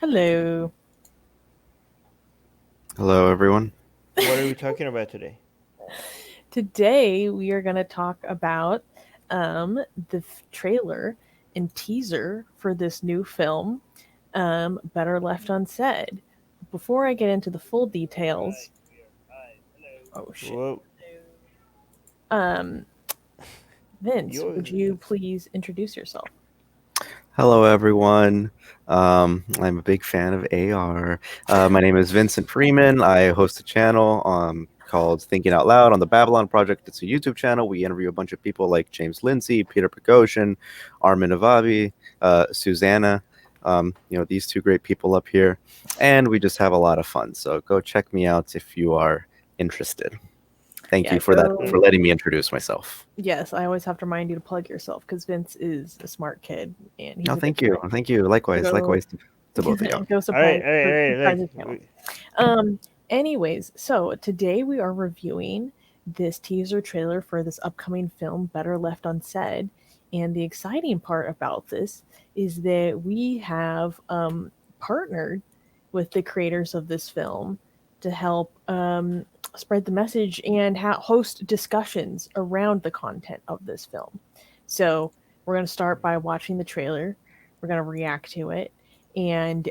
Hello. Hello, everyone. What are we talking about today? Today we are going to talk about the trailer and teaser for this new film, Better Left Unsaid. Before I get into the full details, oh shit. Whoa. Um, Vince, You would you please introduce yourself? Hello, everyone. I'm a big fan of AR. My name is Vincent Freeman. I host a channel called Thinking Out Loud on the Babylon Project. It's a YouTube channel. We interview a bunch of people like James Lindsay, Peter Prigozhin, Armin Navabi, Susanna. These two great people up here. And we just have a lot of fun. So go check me out if you are interested. Thank you for go- letting me introduce myself. Yes, I always have to remind you to plug yourself because Vince is a smart kid and he's Oh, a thank good you. friend. Thank you. Likewise. Go- Likewise to both of you. Go all subscribe, right. his channel. Anyways, so today we are reviewing this teaser trailer for this upcoming film, Better Left Unsaid. And the exciting part about this is that we have partnered with the creators of this film to help spread the message and host discussions around the content of this film. So we're going to start by watching the trailer. We're going to react to it. And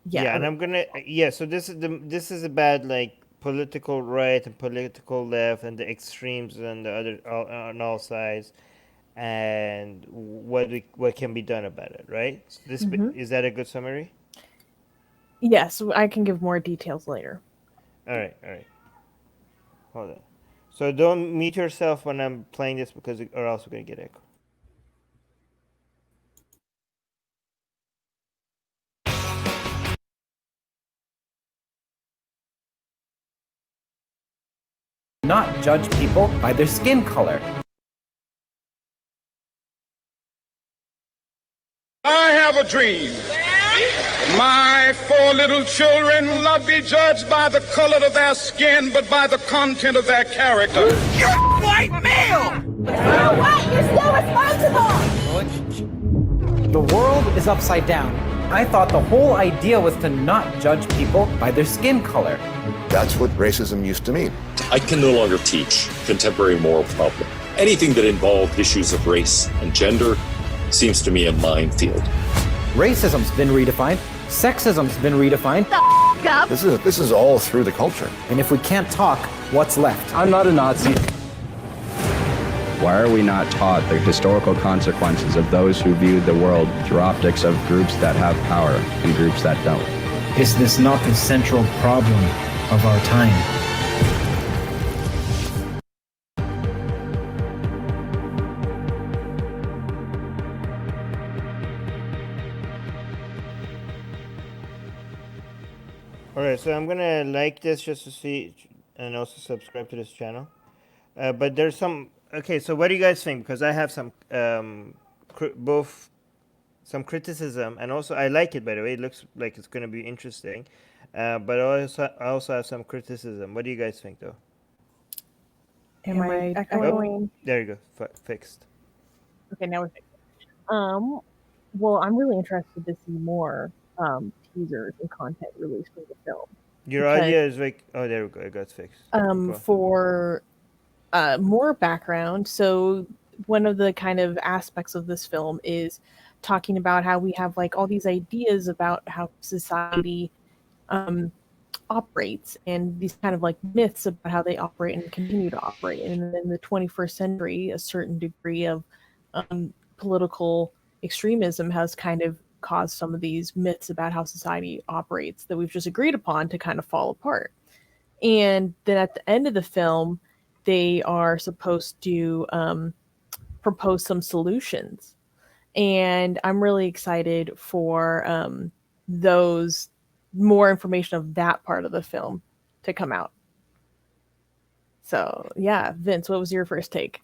yeah, and I'm gonna So this is about like political right and political left and the extremes and the other on all sides, and what can be done about it, right? So is that a good summary? Yes, I can give more details later. All right. Hold on. So don't mute yourself when I'm playing this because or else we're gonna get echo. Not judge people by their skin color. I have a dream. My four little children will not be judged by the color of their skin, but by the content of their character. You're a white male! You're white, you're still responsible! The world is upside down. I thought the whole idea was to not judge people by their skin color. That's what racism used to mean. I can no longer teach contemporary moral problem. Anything that involved issues of race and gender seems to me a minefield. Racism's been redefined. Sexism's been redefined. This is all through the culture. And if we can't talk, what's left? I'm not a Nazi. Why are we not taught the historical consequences of those who view the world through optics of groups that have power and groups that don't? Is this not the central problem of our time? Alright, so I'm gonna like this just to see and also subscribe to this channel. But there's some. Okay, so what do you guys think? Because I have some both some criticism and also I like it, by the way. It looks like it's gonna be interesting. But I also have some criticism. What do you guys think, though? Am I echoing? There you go. Fixed. Okay, now we're fixed. Well, I'm really interested to see more teasers and content released for the film. Your audio is like, oh, there we go. It got fixed. For more background, so one of the kind of aspects of this film is talking about how we have like all these ideas about how society operates and these kind of like myths about how they operate and continue to operate. And in the 21st century, a certain degree of political extremism has kind of caused some of these myths about how society operates that we've just agreed upon to kind of fall apart. And then at the end of the film, they are supposed to propose some solutions. And I'm really excited for those more information of that part of the film to come out. So yeah, Vince, what was your first take?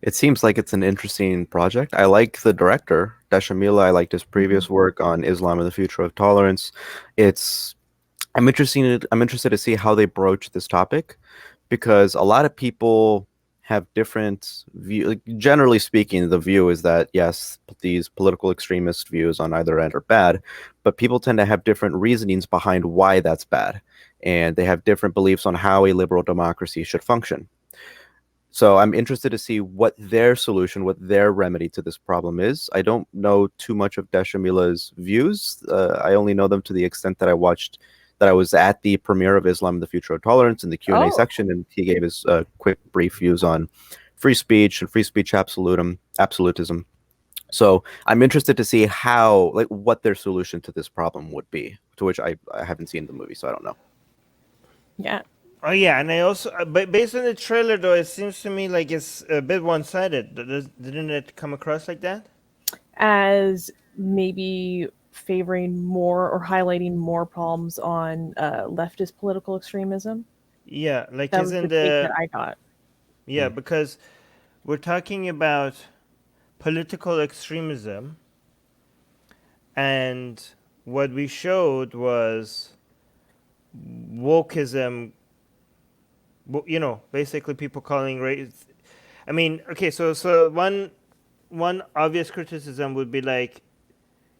It seems like it's an interesting project. I like the director, Deshamila. I liked his previous work on Islam and the Future of Tolerance. I'm interested to see how they broach this topic, because a lot of people have different view. Like, generally speaking, the view is that yes, these political extremist views on either end are bad, but people tend to have different reasonings behind why that's bad, and they have different beliefs on how a liberal democracy should function. So I'm interested to see what their solution, what their remedy to this problem is. I don't know too much of Deshamila's views. I only know them to the extent that I was at the premiere of Islam and the Future of Tolerance in the Q&A section, and he gave his quick, brief views on free speech and free speech absolutism. So I'm interested to see what their solution to this problem would be, to which I haven't seen the movie, so I don't know. Yeah. Oh yeah, and I also, but based on the trailer though, it seems to me like it's a bit one-sided. Didn't it come across like that? As maybe favoring more or highlighting more problems on leftist political extremism. Yeah, like that was the isn't take the that I got. Yeah, because we're talking about political extremism, and what we showed was wokeism. You know, basically people calling race. I mean, okay, so one obvious criticism would be like,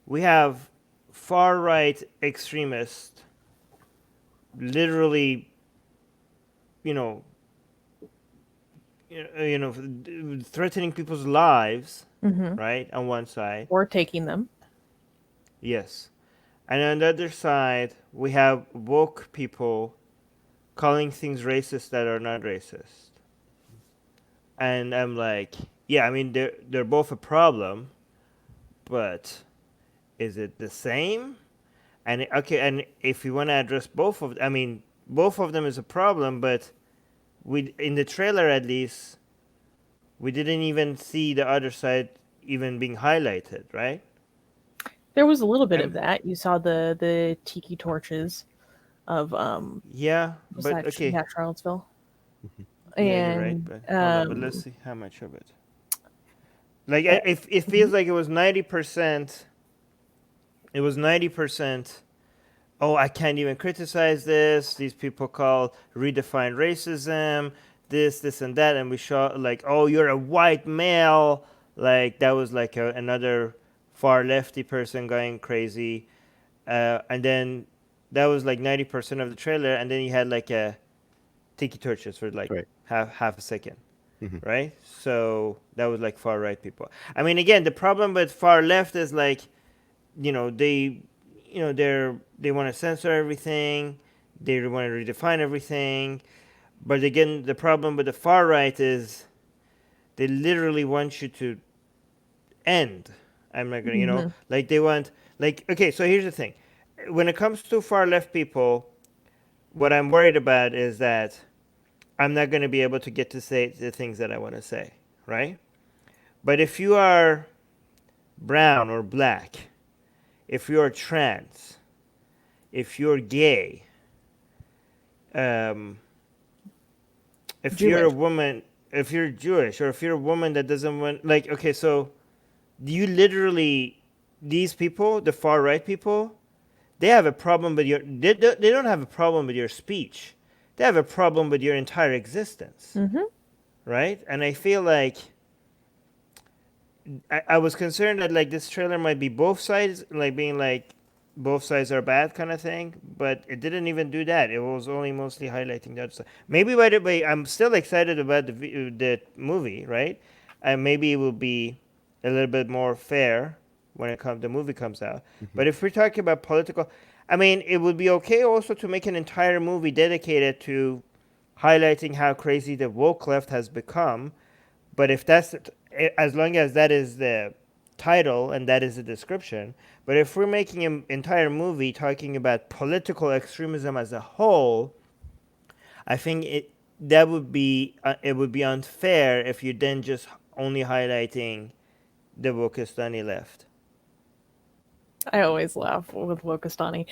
we have far right extremists literally, threatening people's lives, right, on one side. Or taking them. Yes. And on the other side, we have woke people calling things racist that are not racist. And I'm like, yeah, I mean, they're both a problem, but is it the same? And and if you want to address both of them is a problem, but in the trailer at least, we didn't even see the other side even being highlighted, right? There was a little bit of that. You saw the tiki torches of yeah, but okay, yeah, Charlottesville. Yeah, And you're right, but, hold on, but let's see how much of it. Like it feels like it was 90%. It was 90%. Oh, I can't even criticize this. These people call redefine racism, this and that, and we show like, oh, you're a white male. Like that was like another far lefty person going crazy, and then that was like 90% of the trailer, and then you had like a tiki torches for like half a second. Right? So that was like far right people. I mean, again, the problem with far left is like, they want to censor everything, they want to redefine everything. But again, the problem with the far right is they literally want you to end. I'm not gonna, like they want, like, okay, so here's the thing. When it comes to far left people, what I'm worried about is that I'm not going to be able to get to say the things that I want to say, right? But if you are brown or black, if you're trans, if you're gay, if you're a woman, if you're Jewish, or if you're a woman that doesn't want, like, okay, so you literally, these people, the far right people, they have a problem with they don't have a problem with your speech. They have a problem with your entire existence, right? And I feel like I was concerned that like this trailer might be both sides, like being like both sides are bad kind of thing, but it didn't even do that. It was only mostly highlighting the other side. Maybe by the way, I'm still excited about the movie, right? And maybe it will be a little bit more fair when the movie comes out. But if we're talking about political, I mean, it would be okay also to make an entire movie dedicated to highlighting how crazy the woke left has become. But if that's, as long as that is the title and that is the description, but if we're making an entire movie talking about political extremism as a whole, I think it would be unfair if you then just only highlighting the Wokistani left. I always laugh with Wokistani.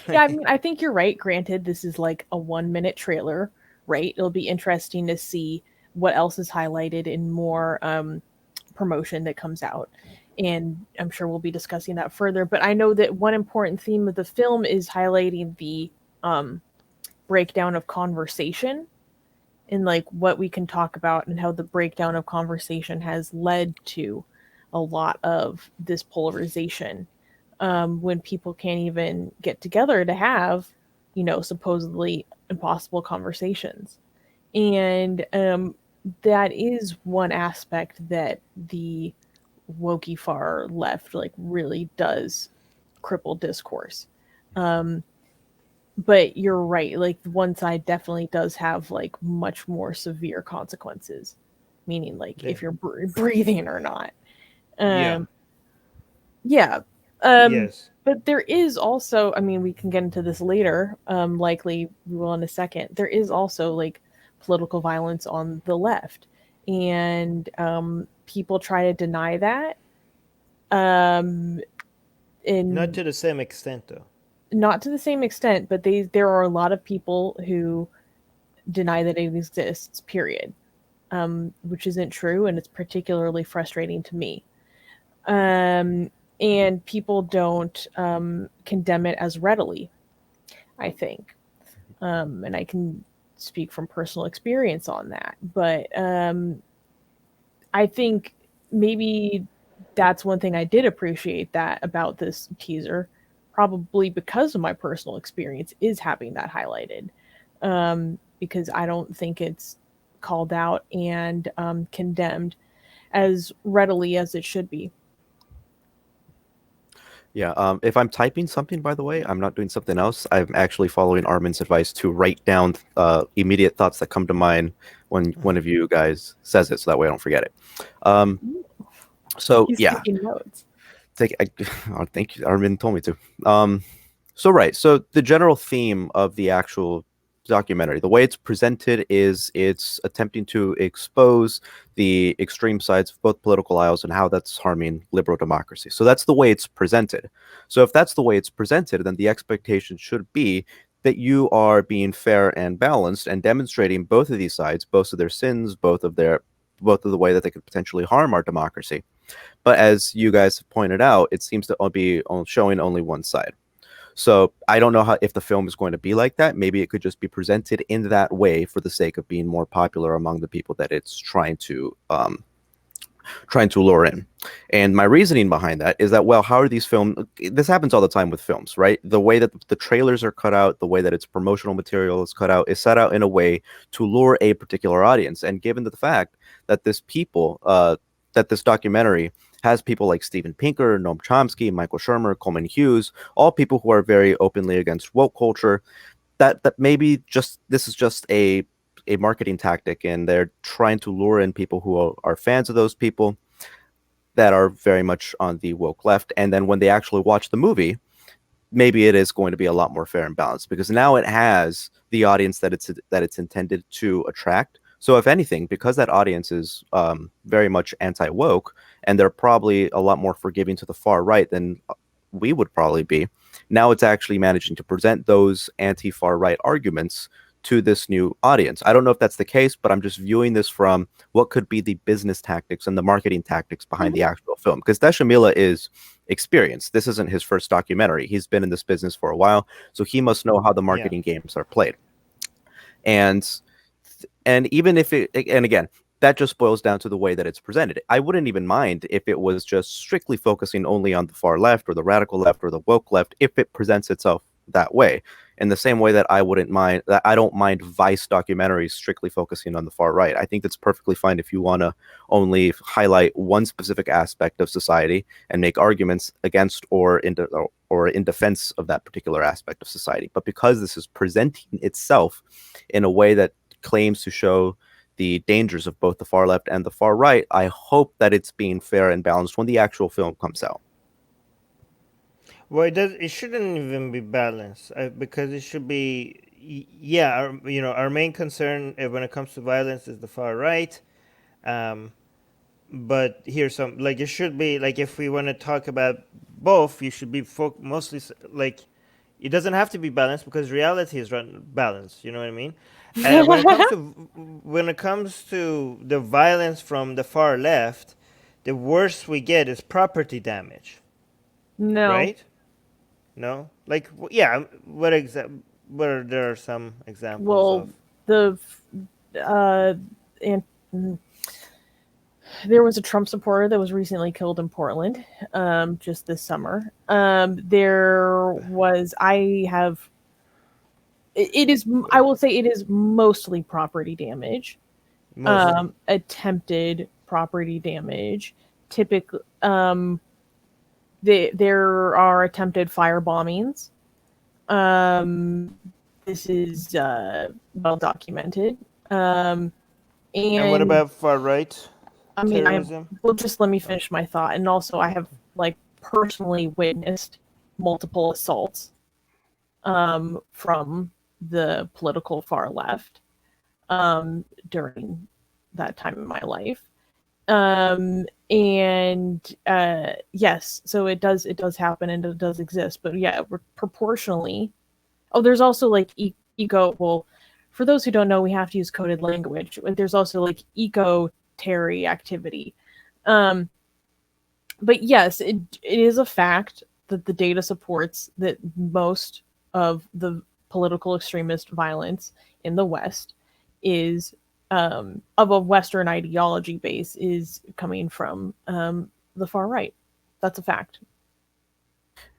Yeah, I mean, I think you're right. Granted, this is like a 1-minute trailer, right? It'll be interesting to see what else is highlighted in more promotion that comes out. And I'm sure we'll be discussing that further. But I know that one important theme of the film is highlighting the breakdown of conversation and like what we can talk about and how the breakdown of conversation has led to a lot of this polarization, when people can't even get together to have, supposedly impossible conversations. And that is one aspect that the wokey far left like really does cripple discourse. But you're right, like one side definitely does have like much more severe consequences, meaning like if you're breathing or not. Yeah. Yeah. Yes. But there is also, I mean, we can get into this later, likely we will in a second. There is also like political violence on the left, and people try to deny that. Not to the same extent, though. Not to the same extent, but there are a lot of people who deny that it exists, period. Which isn't true, and it's particularly frustrating to me. And people don't condemn it as readily, I think. And I can speak from personal experience on that. But I think maybe that's one thing I did appreciate that about this teaser, probably because of my personal experience, is having that highlighted. Because I don't think it's called out and condemned as readily as it should be. Yeah, if I'm typing something, by the way, I'm not doing something else. I'm actually following Armin's advice to write down immediate thoughts that come to mind when one of you guys says it, so that way I don't forget it. So He's yeah, taking notes. Oh, thank you. Armin told me to. So the general theme of the actual documentary, the way it's presented is it's attempting to expose the extreme sides of both political aisles and how that's harming liberal democracy. So that's the way it's presented. So if that's the way it's presented, then the expectation should be that you are being fair and balanced and demonstrating both of these sides, both of their sins, both of the way that they could potentially harm our democracy. But as you guys have pointed out, it seems to be showing only one side. So I don't know if the film is going to be like that. Maybe it could just be presented in that way for the sake of being more popular among the people that it's trying to lure in. And my reasoning behind that is that, well, how are these films? This happens all the time with films, right? The way that the trailers are cut out, the way that its promotional material is cut out, is set out in a way to lure a particular audience. And given the fact that this documentary has people like Steven Pinker, Noam Chomsky, Michael Shermer, Coleman Hughes, all people who are very openly against woke culture, that maybe this is just a marketing tactic, and they're trying to lure in people who are fans of those people that are very much on the woke left. And then when they actually watch the movie, maybe it is going to be a lot more fair and balanced, because now it has the audience that it's intended to attract. So if anything, because that audience is very much anti-woke, and they're probably a lot more forgiving to the far right than we would probably be, now it's actually managing to present those anti-far right arguments to this new audience. I don't know if that's the case, but I'm just viewing this from what could be the business tactics and the marketing tactics behind the actual film. Because Deshamila is experienced. This isn't his first documentary. He's been in this business for a while, so he must know how the marketing games are played. And even if and again, that just boils down to the way that it's presented. I wouldn't even mind if it was just strictly focusing only on the far left or the radical left or the woke left, if it presents itself that way. In the same way that I don't mind Vice documentaries strictly focusing on the far right. I think that's perfectly fine if you want to only highlight one specific aspect of society and make arguments against or in defense of that particular aspect of society. But because this is presenting itself in a way that claims to show the dangers of both the far left and the far right, I hope that it's being fair and balanced when the actual film comes out. Well, it shouldn't even be balanced, because it should be, our main concern when it comes to violence is the far right. But here's some, like, it should be, like, if we want to talk about both, you should be mostly, like, it doesn't have to be balanced because reality is balanced, you know what I mean? And when it comes to the violence from the far left, the worst we get is property damage. No. Right? No? Like, yeah, what are there some examples of? Well, and there was a Trump supporter that was recently killed in Portland, just this summer. There was, it is, I will say it is mostly property damage, attempted property damage. Typically, there are attempted fire bombings. This is well documented. And what about far right? I mean, terrorism? well, just let me finish my thought. And also, I have personally witnessed multiple assaults from the political far left during that time in my life. Yes, so it does happen and it does exist. But yeah, proportionally. Oh, there's also eco. Well, for those who don't know, we have to use coded language. There's also eco-terry activity. But yes, it is a fact that the data supports that most of the political extremist violence in the West is of a Western ideology base is coming from the far right. That's a fact.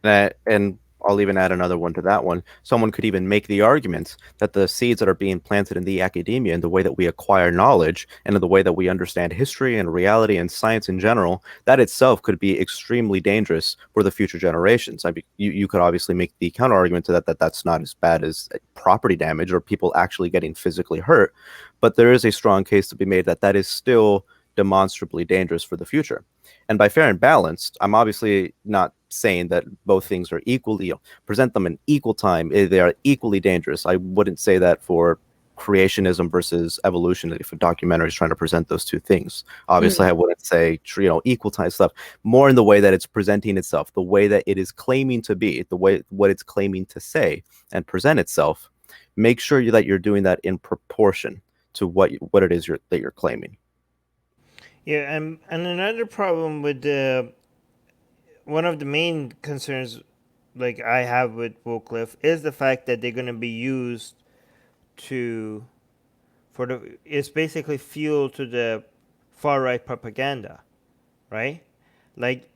And I'll even add another one to that one. Someone could even make the argument that the seeds that are being planted in the academia and the way that we acquire knowledge and in the way that we understand history and reality and science in general, that itself could be extremely dangerous for the future generations. I mean, you could obviously make the counter argument to that that's not as bad as property damage or people actually getting physically hurt, but there is a strong case to be made that that is still demonstrably dangerous for the future. And by fair and balanced, I'm obviously not saying that both things are equally, present them in equal time. They are equally dangerous. I wouldn't say that for creationism versus evolution, if a documentary is trying to present those two things. Obviously, I wouldn't say, equal time stuff, more in the way that it's presenting itself, the way that it is claiming to be, the way what it's claiming to say and present itself. Make sure that you're doing that in proportion to what it is that you're claiming. Yeah, and another problem with one of the main concerns I have with Woodcliff is the fact that they're going to be used it's basically fuel to the far right propaganda, right?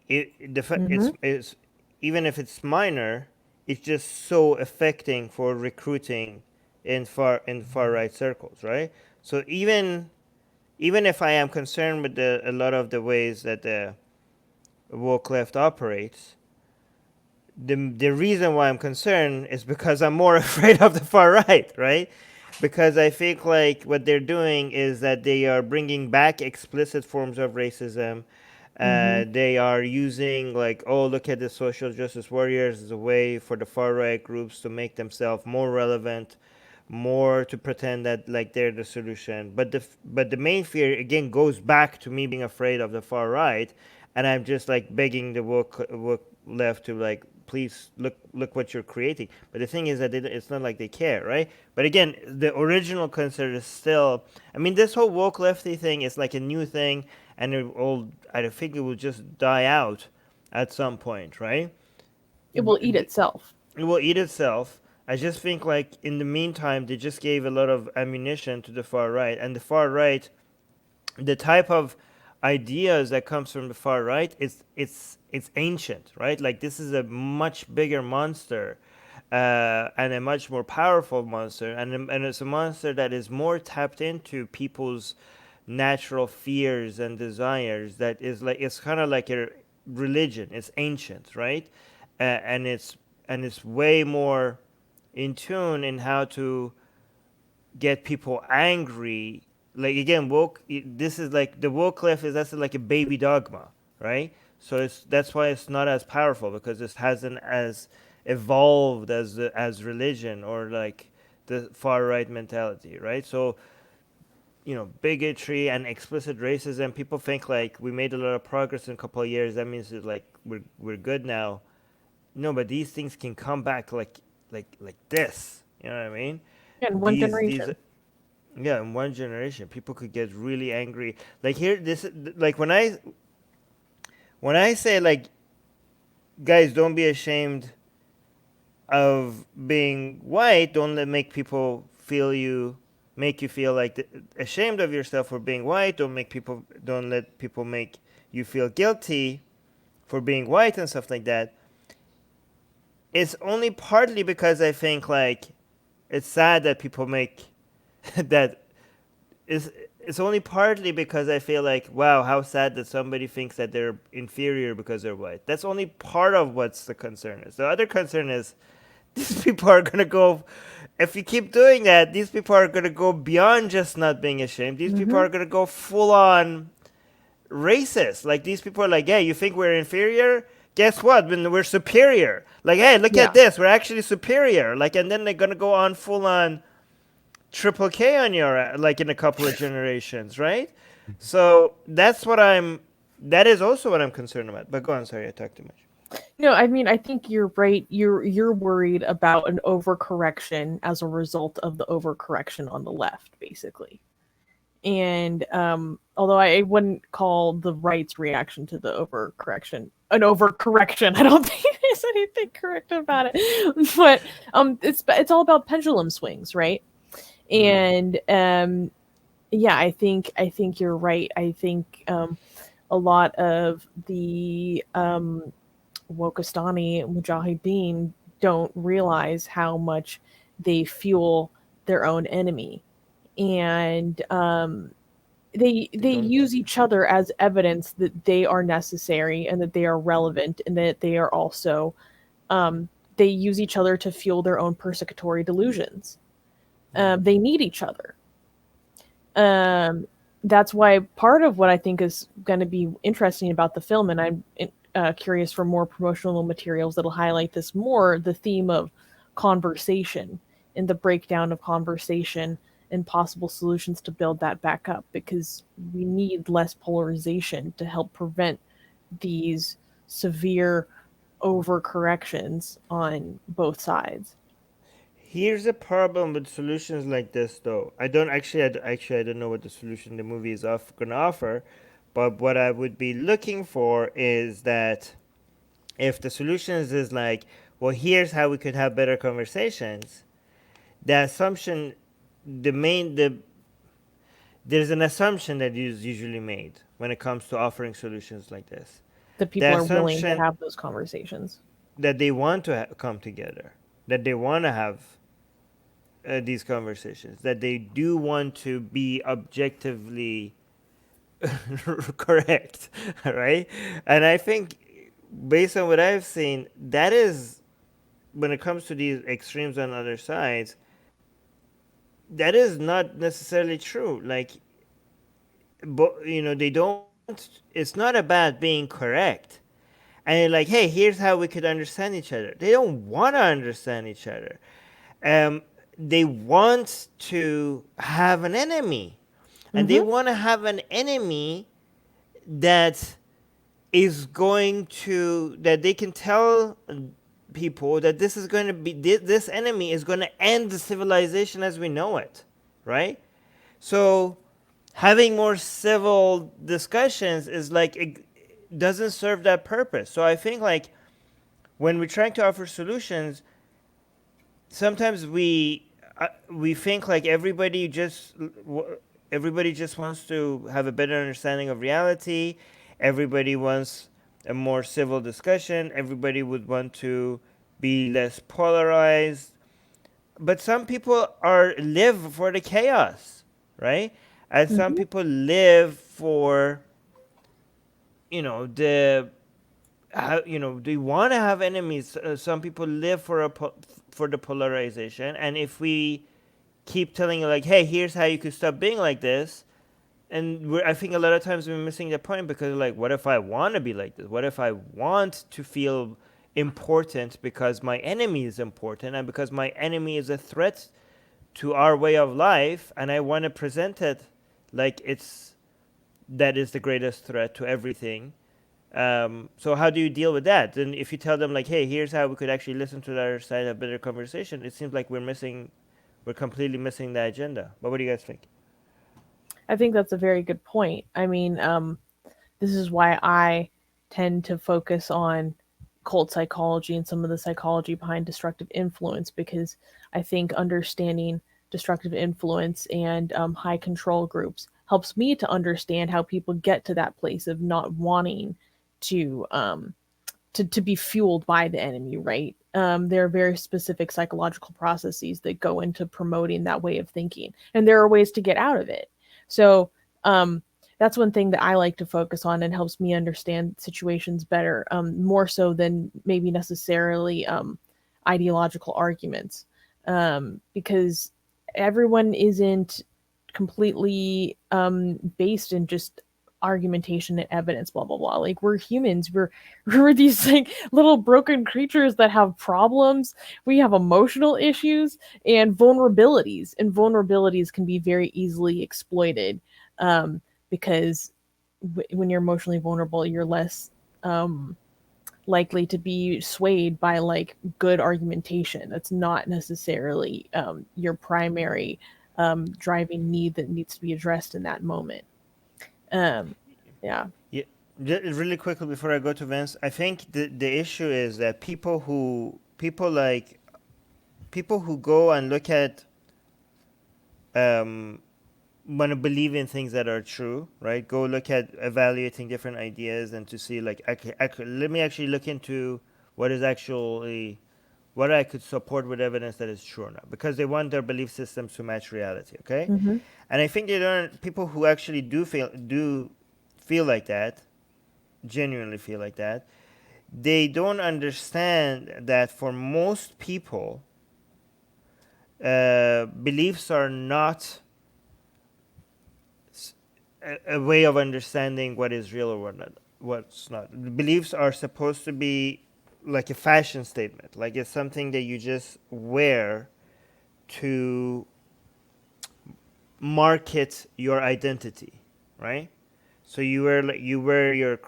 It's even if it's minor, it's just so affecting for recruiting in far right circles, right? So even if I am concerned with a lot of the ways that the woke left operates, the reason why I'm concerned is because I'm more afraid of the far right, right? Because I think what they're doing is that they are bringing back explicit forms of racism. They are using look at the social justice warriors as a way for the far right groups to make themselves more relevant, more to pretend that they're the solution. But the main fear again goes back to me being afraid of the far right, and I'm just begging the woke left to please look what you're creating. But the thing is that it's not like they care, right? But again, the original concern is still, I mean, this whole woke lefty thing is a new thing, and I think it will just die out at some point, right? It will eat itself. It will eat itself. I just think in the meantime, they just gave a lot of ammunition to the far right, and the far right, the type of ideas that comes from the far right, it's ancient, right? This is a much bigger monster, and a much more powerful monster, and it's a monster that is more tapped into people's natural fears and desires. That is it's kind of like a religion. It's ancient, right? And it's way more in tune in how to get people angry. Again, woke. This is the woke left is that's like a baby dogma, right? So that's why it's not as powerful, because it hasn't as evolved as religion or the far right mentality, right? So bigotry and explicit racism. People think we made a lot of progress in a couple of years. That means that we're good now. No, but these things can come back like this. You know what I mean? In one generation. Yeah, in one generation, people could get really angry. When I say guys, don't be ashamed of being white. Don't make people feel you make you feel like ashamed of yourself for being white. Don't let people make you feel guilty for being white and stuff like that. It's only partly because I think like it's sad that people make that. It's only partly because I feel like, wow, how sad that somebody thinks that they're inferior because they're white. That's only part of what's the concern is. The other concern is these people are going to go, if you keep doing that, these people are going to go beyond just not being ashamed. These people are going to go full on racist. Like, these people are like, hey, you think we're inferior? Guess what? When we're superior. Like, hey, look at this. We're actually superior. Like, and then they're going to go on full on triple K on your, like, in a couple of generations, right? So that is also what I'm concerned about. But go on, sorry, I talked too much. No, I mean, I think you're right. You're worried about an overcorrection as a result of the overcorrection on the left, basically. And although I wouldn't call the right's reaction to the overcorrection an overcorrection, I don't think there's anything correct about it. But it's all about pendulum swings, right? And yeah, I think you're right. I think a lot of the Wokistani Mujahideen don't realize how much they fuel their own enemy, and they use each other as evidence that they are necessary and that they are relevant and that they are also they use each other to fuel their own persecutory delusions. They need each other. That's why part of what I think is going to be interesting about the film, and I'm curious for more promotional materials that'll highlight this more, the theme of conversation and the breakdown of conversation and possible solutions to build that back up, because we need less polarization to help prevent these severe overcorrections on both sides. Here's a problem with solutions like this, though. I don't know what the solution the movie is going to offer, but what I would be looking for is that if the solutions is like, well, here's how we could have better conversations, the assumption, there's an assumption that is usually made when it comes to offering solutions like this. That people are willing to have those conversations. That they want to come together. That they want to have these conversations, that they do want to be objectively correct, right? And I think, based on what I've seen, that is, when it comes to these extremes on other sides, that is not necessarily true. Like, they don't, it's not about being correct. And they're like, hey, here's how we could understand each other. They don't want to understand each other. They want to have an enemy. And they want to have an enemy that is going to, that they can tell people that this is going to be, this enemy is going to end the civilization as we know it, right? So having more civil discussions is like, it doesn't serve that purpose. So I think, like, when we're trying to offer solutions, sometimes we think like everybody just wants to have a better understanding of reality. Everybody wants a more civil discussion. Everybody would want to be less polarized. But some people live for the chaos, right? And some people live for, they want to have enemies. Some people live for the polarization. And if we keep telling you, like, hey, here's how you could stop being like this, and I think a lot of times we're missing the point, because, like, what if I want to be like this? What if I want to feel important because my enemy is important, and because my enemy is a threat to our way of life, and I want to present it like that is the greatest threat to everything. So how do you deal with that? And if you tell them, like, hey, here's how we could actually listen to the other side, have a better conversation, it seems like we're completely missing the agenda. But what do you guys think? I think that's a very good point. I mean, this is why I tend to focus on cult psychology and some of the psychology behind destructive influence, because I think understanding destructive influence and high control groups helps me to understand how people get to that place of not wanting to be fueled by the enemy, right? There are very specific psychological processes that go into promoting that way of thinking, and there are ways to get out of it. So that's one thing that I like to focus on and helps me understand situations better, more so than maybe necessarily ideological arguments, because everyone isn't completely based in just argumentation and evidence, blah blah blah. Like, we're humans, we're these like little broken creatures that have problems. We have emotional issues and vulnerabilities can be very easily exploited, because when you're emotionally vulnerable, you're less likely to be swayed by like good argumentation. That's not necessarily your primary driving need that needs to be addressed in that moment. Yeah. Yeah. Really quickly before I go to Vince, I think the issue is that people who go and look at want to believe in things that are true, right? Go look at evaluating different ideas and to see like, let me actually look into what is actually what I could support with evidence that is true or not, because they want their belief systems to match reality. Okay, and I think they don't. People who actually do feel like that, genuinely feel like that, they don't understand that for most people, beliefs are not a way of understanding what is real or what's not. Beliefs are supposed to be like a fashion statement, like it's something that you just wear to market your identity, right? So you wear your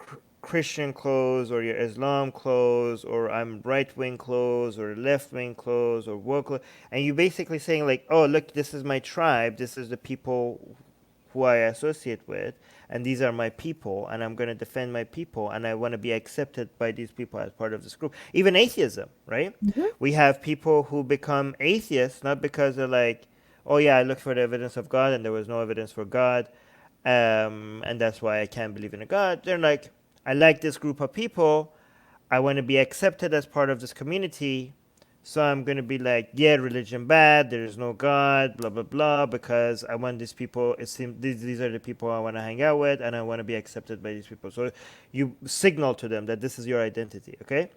Christian clothes or your Islam clothes, or I'm right-wing clothes or left-wing clothes or woke clothes, and you basically saying like, oh look, this is my tribe, this is the people who I associate with, and these are my people, and I'm going to defend my people, and I want to be accepted by these people as part of this group. Even atheism, right? We have people who become atheists not because they're like, oh yeah, I looked for the evidence of God and there was no evidence for God, and that's why I can't believe in a God. They're like, I like this group of people, I want to be accepted as part of this community, so I'm going to be like, yeah, religion bad, there is no God, blah, blah, blah, because I want these people, it seems these are the people I want to hang out with, and I want to be accepted by these people. So you signal to them that this is your identity, okay?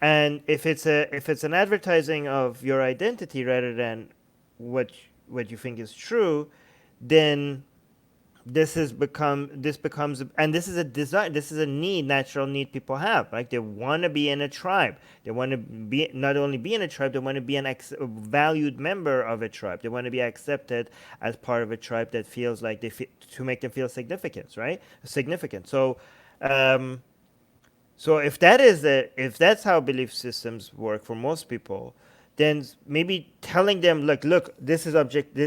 And if it's an advertising of your identity rather than what you think is true, then this becomes, and this is a desire, this is a need, natural need people have. Like, they want to be in a tribe, they want to be, not only be in a tribe, they want to be a valued member of a tribe, they want to be accepted as part of a tribe that feels like to make them feel significant, right? So so if that's how belief systems work for most people, then maybe telling them, look, this is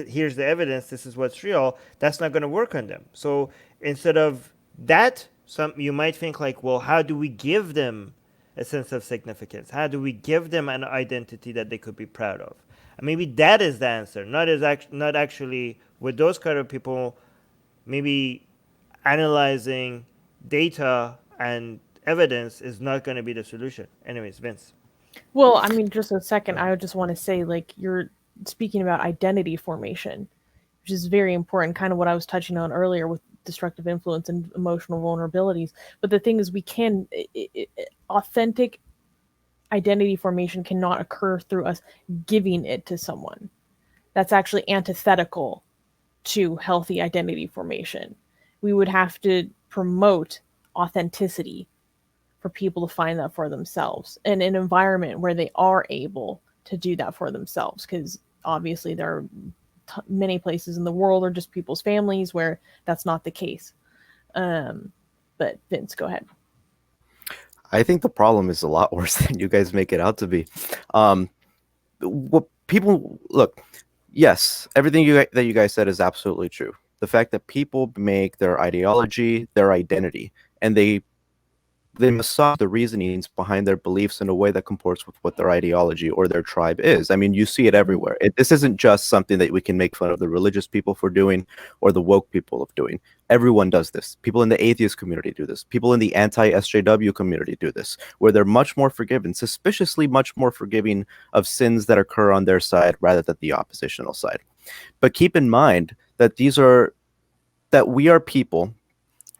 here's the evidence, this is what's real, that's not going to work on them. So instead of that, you might think like, well, how do we give them a sense of significance? How do we give them an identity that they could be proud of? And maybe that is the answer, not actually with those kind of people, maybe analyzing data and evidence is not going to be the solution. Anyways, Vince. Well, I mean, just a second, I would just want to say, like, you're speaking about identity formation, which is very important, kind of what I was touching on earlier with destructive influence and emotional vulnerabilities. But the thing is, authentic identity formation cannot occur through us giving it to someone. That's actually antithetical to healthy identity formation. We would have to promote authenticity for people to find that for themselves in an environment where they are able to do that for themselves, because obviously there are many places in the world or just people's families where that's not the case. But Vince, go ahead. I think the problem is a lot worse than you guys make it out to be. What people look, yes, everything that you guys said is absolutely true. The fact that people make their ideology their identity, and they they massage the reasonings behind their beliefs in a way that comports with what their ideology or their tribe is. I mean, you see it everywhere. This isn't just something that we can make fun of the religious people for doing or the woke people of doing. Everyone does this. People in the atheist community do this. People in the anti-SJW community do this, where they're much more forgiving, suspiciously much more forgiving of sins that occur on their side rather than the oppositional side. But keep in mind that we are people,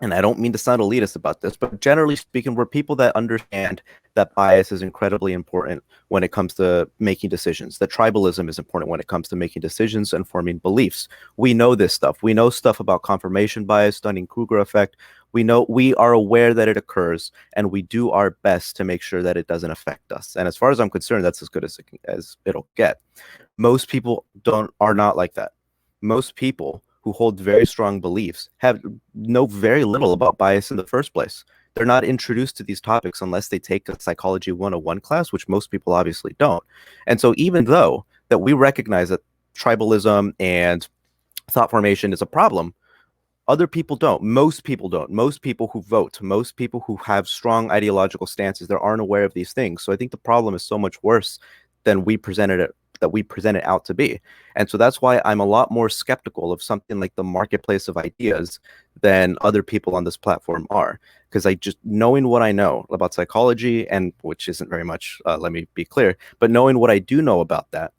and I don't mean to sound elitist about this, but generally speaking, we're people that understand that bias is incredibly important when it comes to making decisions, that tribalism is important when it comes to making decisions and forming beliefs. We know this stuff. We know stuff about confirmation bias, Dunning-Kruger effect. We are aware that it occurs, and we do our best to make sure that it doesn't affect us. And as far as I'm concerned, that's as good as it'll get. Most people are not like that. Most people who hold very strong beliefs know very little about bias in the first place. They're not introduced to these topics unless they take a Psychology 101 class, which most people obviously don't. And so even though that we recognize that tribalism and thought formation is a problem, other people don't. Most people don't. Most people who vote, most people who have strong ideological stances, they aren't aware of these things. So I think the problem is so much worse than we present it out to be. And so that's why I'm a lot more skeptical of something like the marketplace of ideas than other people on this platform are. Because knowing what I know about psychology, and which isn't very much, let me be clear, but knowing what I do know about that,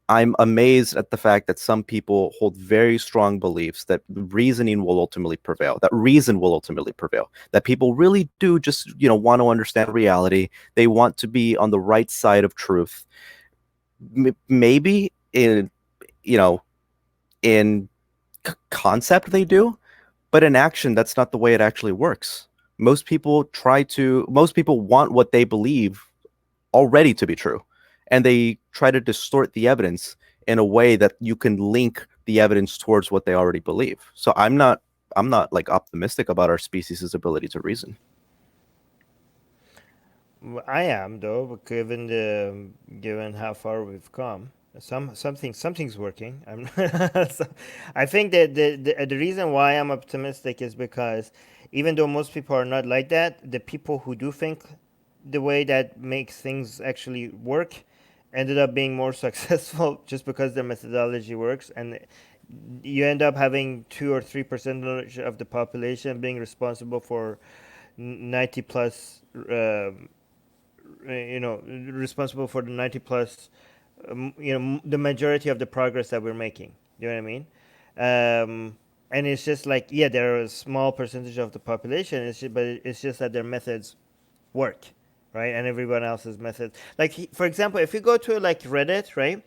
I'm amazed at the fact that some people hold very strong beliefs that reasoning will ultimately prevail, that reason will ultimately prevail, that people really do just, want to understand reality. They want to be on the right side of truth. Maybe in concept they do, but in action, that's not the way it actually works. Most people want what they believe already to be true, and they try to distort the evidence in a way that you can link the evidence towards what they already believe. So I'm not like optimistic about our species' ability to reason. I am, though, given how far we've come. Something's working. I think that the reason why I'm optimistic is because even though most people are not like that, the people who do think the way that makes things actually work ended up being more successful just because their methodology works, and you end up having 2 or 3% of the population being responsible for 90 plus. Responsible for the 90 plus, the majority of the progress that we're making. You know what I mean? And it's just like, yeah, they're a small percentage of the population, but it's just that their methods work, right? And everyone else's methods. Like, for example, if you go to like Reddit, right?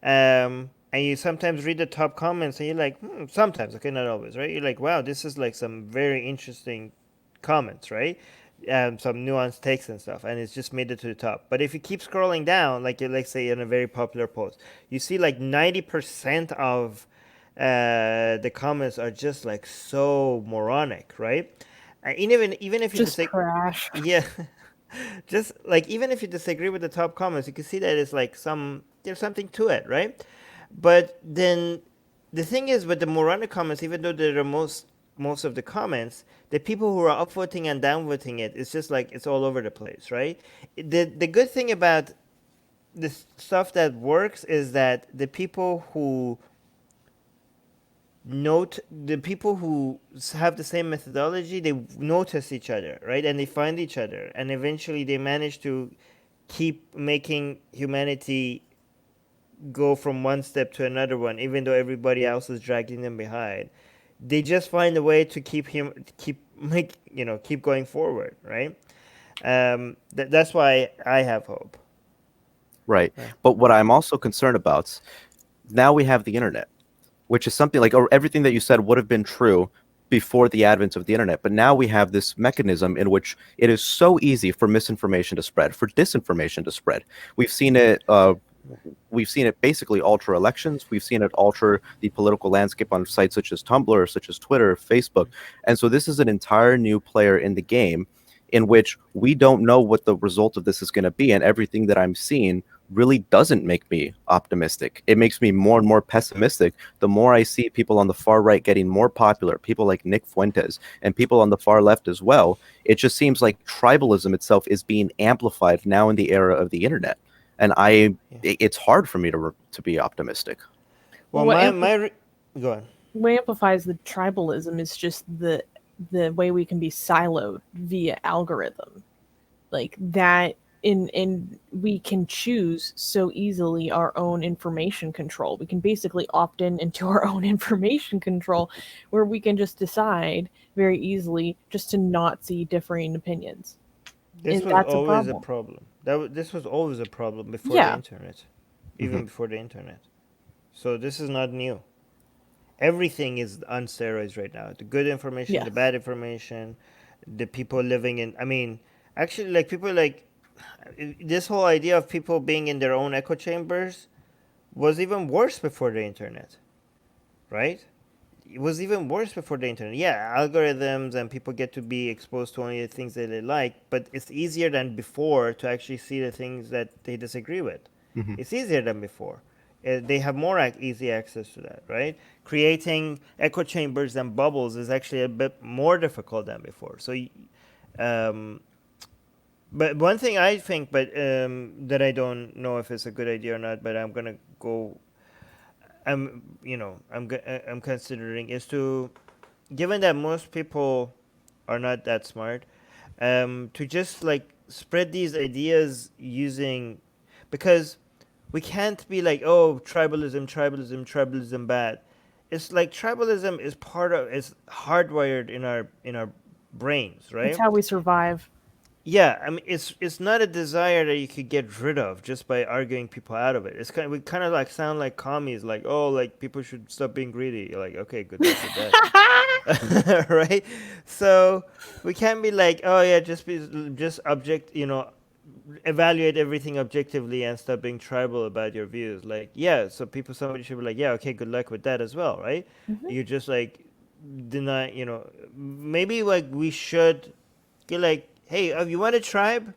And you sometimes read the top comments and you're like, sometimes, okay, not always, right? You're like, wow, this is like some very interesting comments, right? Some nuanced takes and stuff, and it's just made it to the top. But if you keep scrolling down, like let's say in a very popular post, you see like 90% of the comments are just like so moronic, right? And even if you just crash, yeah, just like even if you disagree with the top comments, you can see that it's like there's something to it, right? But then the thing is with the moronic comments, even though they're most of the comments, the people who are upvoting and downvoting it's just like it's all over the place, right? The good thing about the stuff that works is that the people who have the same methodology, they notice each other, right? And they find each other, and eventually they manage to keep making humanity go from one step to another one, even though everybody else is dragging them behind. They just find a way to keep going forward, right? That's why I have hope. Right. Yeah. But what I'm also concerned about, now we have the internet, which is something like, or everything that you said would have been true before the advent of the internet. But now we have this mechanism in which it is so easy for misinformation to spread, for disinformation to spread. We've seen it basically alter elections. We've seen it alter the political landscape on sites such as Tumblr, such as Twitter, Facebook. And so this is an entire new player in the game in which we don't know what the result of this is going to be. And everything that I'm seeing really doesn't make me optimistic. It makes me more and more pessimistic the more I see people on the far right getting more popular, people like Nick Fuentes and people on the far left as well. It just seems like tribalism itself is being amplified now in the era of the internet. And it's hard for me to be optimistic. Well, go on. What amplifies the tribalism is just the way we can be siloed via algorithm, like that. In we can choose so easily our own information control. We can basically opt into our own information control, where we can just decide very easily just to not see differing opinions. This was always a problem. This was always a problem before the internet, even before the internet. So this is not new. Everything is on steroids right now. The good information, the bad information, the people living in. I mean, actually, like people like. This whole idea of people being in their own echo chambers was even worse before the internet, right? It was even worse before the internet. Yeah, algorithms and people get to be exposed to only the things that they like, but it's easier than before to actually see the things that they disagree with. It's easier than before. They have more easy access to that, right? Creating echo chambers and bubbles is actually a bit more difficult than before. So, but one thing I think, that I don't know if it's a good idea or not, but I'm gonna go. I'm considering is to, given that most people are not that smart, to just like spread these ideas using, because we can't be like, oh, tribalism bad. It's like tribalism is is hardwired in our brains, right? It's how we survive. Yeah, I mean, it's not a desire that you could get rid of just by arguing people out of it. It's we kind of like sound like commies, like, oh, like people should stop being greedy. You're like, okay, good luck with that, right? So we can't be like, oh yeah, just evaluate everything objectively and stop being tribal about your views. Like, yeah, so somebody should be like, yeah, okay, good luck with that as well, right? You just like deny, maybe like we should get like, hey, you want a tribe?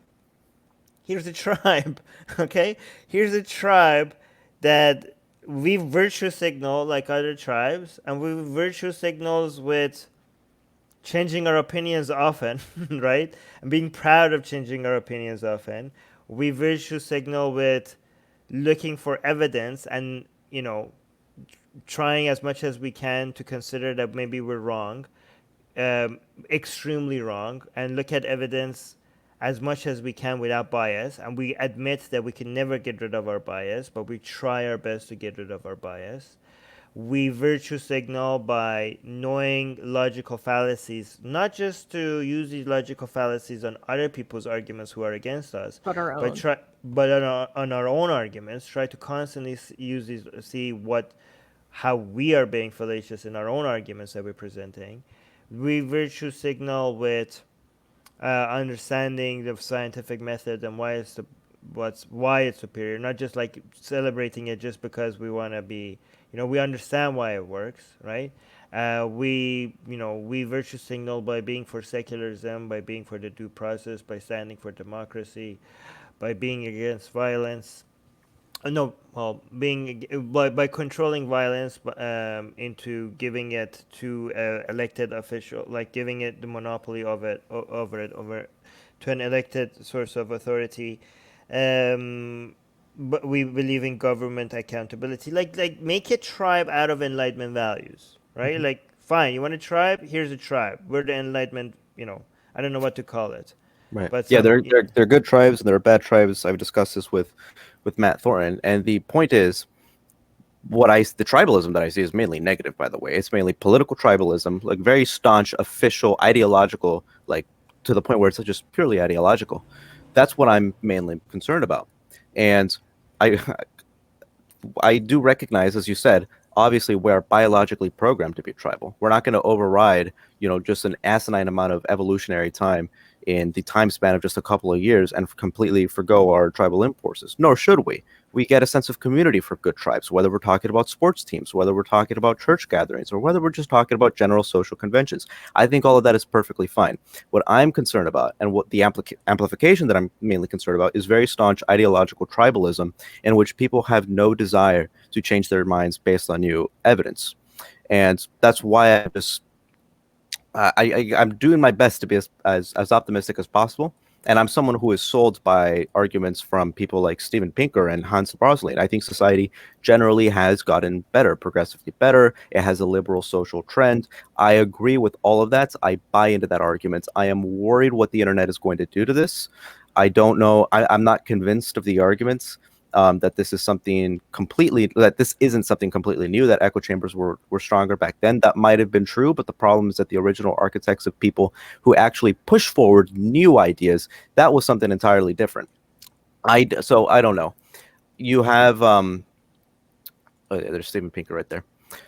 Here's a tribe, okay? Here's a tribe that we virtue signal like other tribes, and we virtue signals with changing our opinions often, right? And being proud of changing our opinions often. We virtue signal with looking for evidence and, trying as much as we can to consider that maybe we're wrong. Extremely wrong, and look at evidence as much as we can without bias, and we admit that we can never get rid of our bias, but we try our best to get rid of our bias. We virtue signal by knowing logical fallacies, not just to use these logical fallacies on other people's arguments who are against us, but our own. But on our own arguments, try to constantly use these, see how we are being fallacious in our own arguments that we're presenting. We virtue signal with understanding the scientific method and why it's superior, not just like celebrating it just because we want to be, we understand why it works, right? We virtue signal by being for secularism, by being for the due process, by standing for democracy, by being against violence. By controlling violence into giving it to elected official, like giving it the monopoly over to an elected source of authority. But we believe in government accountability. Like make a tribe out of Enlightenment values, right? Like, fine, you want a tribe? Here's a tribe. We're the Enlightenment. I don't know what to call it. Right. But yeah, there are good tribes and there are bad tribes. I've discussed this with Matt Thornton, and the point is, the tribalism that I see is mainly negative. By the way, it's mainly political tribalism, like very staunch, official, ideological, like to the point where it's just purely ideological. That's what I'm mainly concerned about, and I do recognize, as you said, obviously we're biologically programmed to be tribal. We're not going to override, just an asinine amount of evolutionary time in the time span of just a couple of years and completely forgo our tribal impulses, nor should we. we get a sense of community for good tribes, whether we're talking about sports teams, whether we're talking about church gatherings, or whether we're just talking about general social conventions. I think all of that is perfectly fine. What I'm concerned about, and what the amplification that I'm mainly concerned about, is very staunch ideological tribalism in which people have no desire to change their minds based on new evidence. And that's why I'm doing my best to be as optimistic as possible. And I'm someone who is sold by arguments from people like Steven Pinker and Hans Rosling. I think society generally has gotten better, progressively better. It has a liberal social trend. I agree with all of that. I buy into that argument. I am worried what the internet is going to do to this. I don't know. I'm not convinced of the arguments that this isn't something completely new, that echo chambers were stronger back then. That might have been true, but the problem is that the original architects of people who actually push forward new ideas, that was something entirely different. So I don't know. You have there's Steven Pinker right there.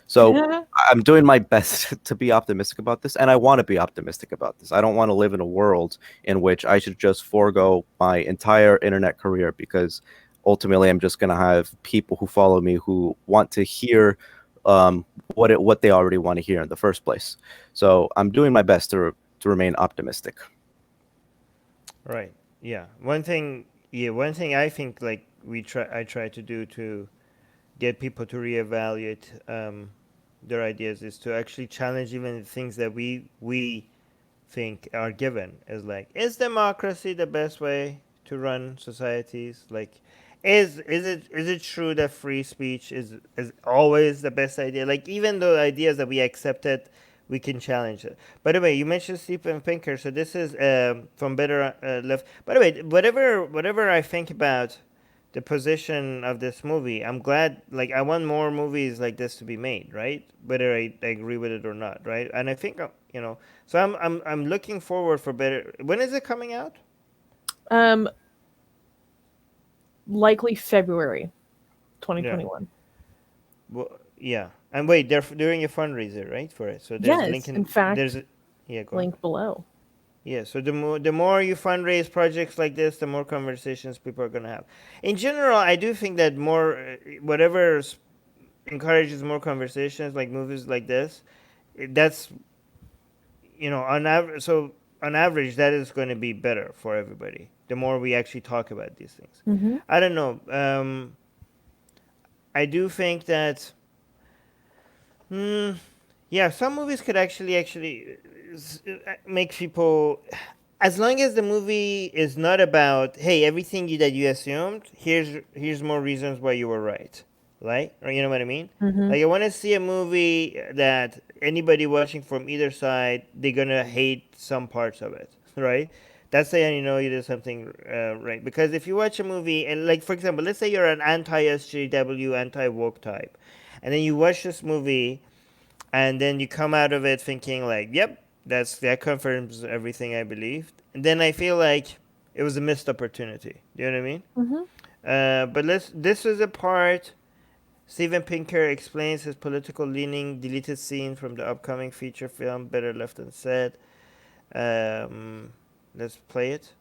So I'm doing my best to be optimistic about this, and I want to be optimistic about this. I don't want to live in a world in which I should just forego my entire internet career because ultimately I'm just going to have people who follow me who want to hear what they already want to hear in the first place. So I'm doing my best to remain optimistic. Right. Yeah. One thing I think like I try to do to get people to reevaluate their ideas is to actually challenge even the things that we think are given, as like, is democracy the best way to run societies? Like, is it true that free speech is always the best idea? Like, even though ideas that we accepted, we can challenge it. By the way, you mentioned Steven Pinker, so this is from Better Left. By the way, whatever I think about the position of this movie, I'm glad. Like, I want more movies like this to be made, right? Whether I agree with it or not, right? And I think so I'm looking forward for better. When is it coming out? Likely February 2021. Yeah. Well, yeah. And wait, they're doing a fundraiser, right, for it? So there's Yes, link in fact, there's link below. Yeah, so the more you fundraise projects like this, the more conversations people are going to have. In general, I do think that more whatever encourages more conversations, like movies like this, that's on average that is going to be better for everybody. The more we actually talk about these things. Mm-hmm. I don't know. I do think that yeah, some movies could actually make people, as long as the movie is not about, hey, everything that you assumed, here's more reasons why you were right, right? Or you know what I mean? Mm-hmm. Like, I want to see a movie that anybody watching from either side, they're gonna hate some parts of it, right? That's how you know you did something right. Because if you watch a movie, and like, for example, let's say you're an anti-SJW, anti-woke type, and then you watch this movie, and then you come out of it thinking like, yep, that confirms everything I believed. And then I feel like it was a missed opportunity. Do you know what I mean? Mm-hmm. But this is a part. Steven Pinker explains his political leaning, deleted scene from the upcoming feature film Better Left Unsaid. Let's play it.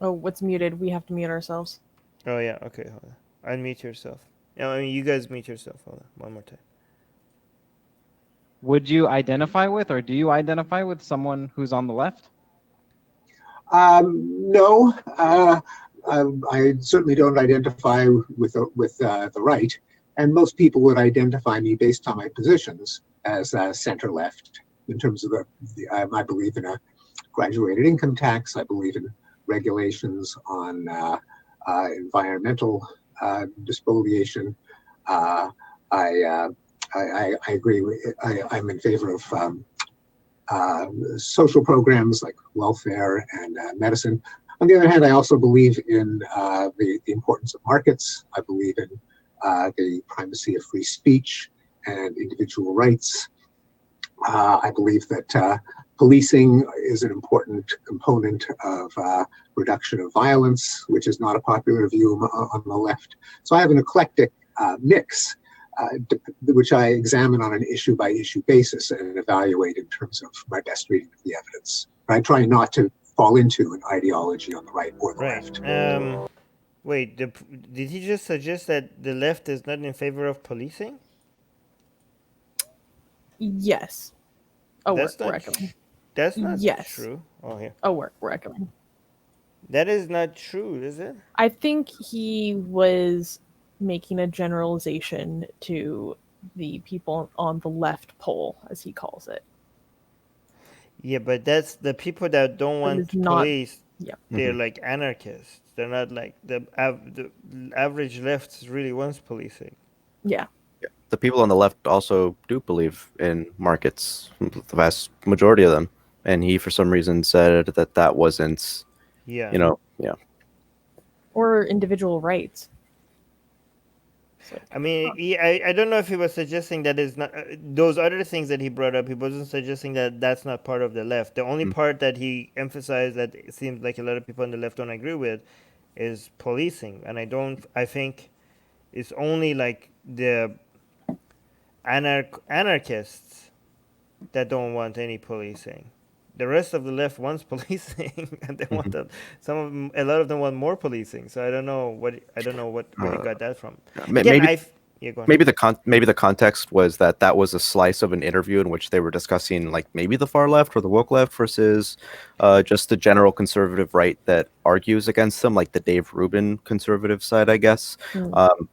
Oh, what's muted? We have to mute ourselves. Oh yeah, okay, hold on. Unmute yourself. No, I mean, you guys mute yourself. Hold on, one more time. Would you identify with, or do you identify with someone who's on the left? No, I certainly don't identify with the right, and most people would identify me based on my positions as center-left in terms of I believe in a graduated income tax. I believe in regulations on environmental despoliation. I agree with. I'm in favor of social programs like welfare and medicine. On the other hand, I also believe in the importance of markets. I believe in the primacy of free speech and individual rights. I believe that policing is an important component of reduction of violence, which is not a popular view on the left. So I have an eclectic mix, which I examine on an issue-by-issue basis and evaluate in terms of my best reading of the evidence. I try not to fall into an ideology on the right or the Right. left. Wait, did he just suggest that the left is not in favor of policing? Yes. Oh, That's we're not. echoing. That's not Yes. true. Oh, here. Oh, we're echoing. That is not true, is it? I think he was making a generalization to the people on the left pole, as he calls it. Yeah, but that's the people that don't want police. Yeah. They're like anarchists. They're not like the average left really wants policing. Yeah. The people on the left also do believe in markets, the vast majority of them. And he, for some reason, said that wasn't, Yeah. Yeah. Or individual rights. I mean, I don't know if he was suggesting that is not those other things that he brought up. He wasn't suggesting that that's not part of the left. The only part that he emphasized that it seems like a lot of people on the left don't agree with is policing, and I think it's only like the anarchists that don't want any policing. The rest of the left wants policing, and they want that. A lot of them want more policing. So I don't know where he got that from. Maybe the context was that was a slice of an interview in which they were discussing like maybe the far left or the woke left versus just the general conservative right that argues against them, like the Dave Rubin conservative side, I guess.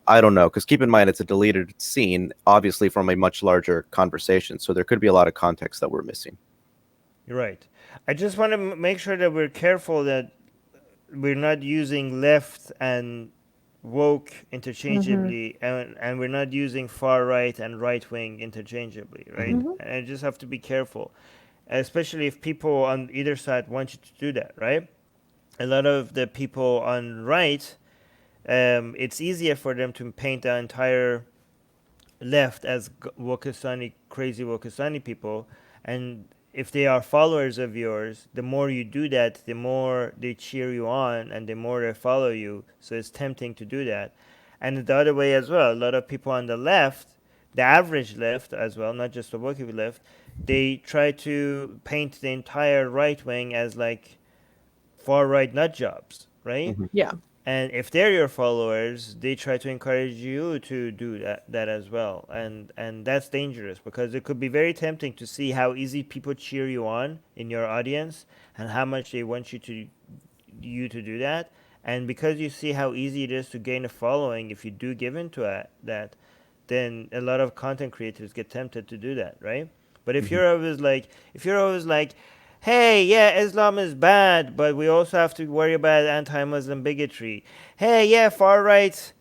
I don't know, because keep in mind it's a deleted scene, obviously from a much larger conversation, so there could be a lot of context that we're missing. You're right. I just want to make sure that we're careful that we're not using left and woke interchangeably, and we're not using far right and right wing interchangeably, right? And I just have to be careful, especially if people on either side want you to do that, right? A lot of the people on right, it's easier for them to paint the entire left as Wokistani, crazy Wokistani people, and if they are followers of yours, the more you do that, the more they cheer you on and the more they follow you. So it's tempting to do that. And the other way as well, a lot of people on the left, the average left as well, not just the woke left, they try to paint the entire right wing as like far right nut jobs, right? Yeah. And if they're your followers, they try to encourage you to do that as well. And that's dangerous because it could be very tempting to see how easy people cheer you on in your audience and how much they want you to do that. And because you see how easy it is to gain a following if you do give into that, then a lot of content creators get tempted to do that, right? But if you're always like, hey, yeah, Islam is bad, but we also have to worry about anti-Muslim bigotry. Hey, yeah, far-right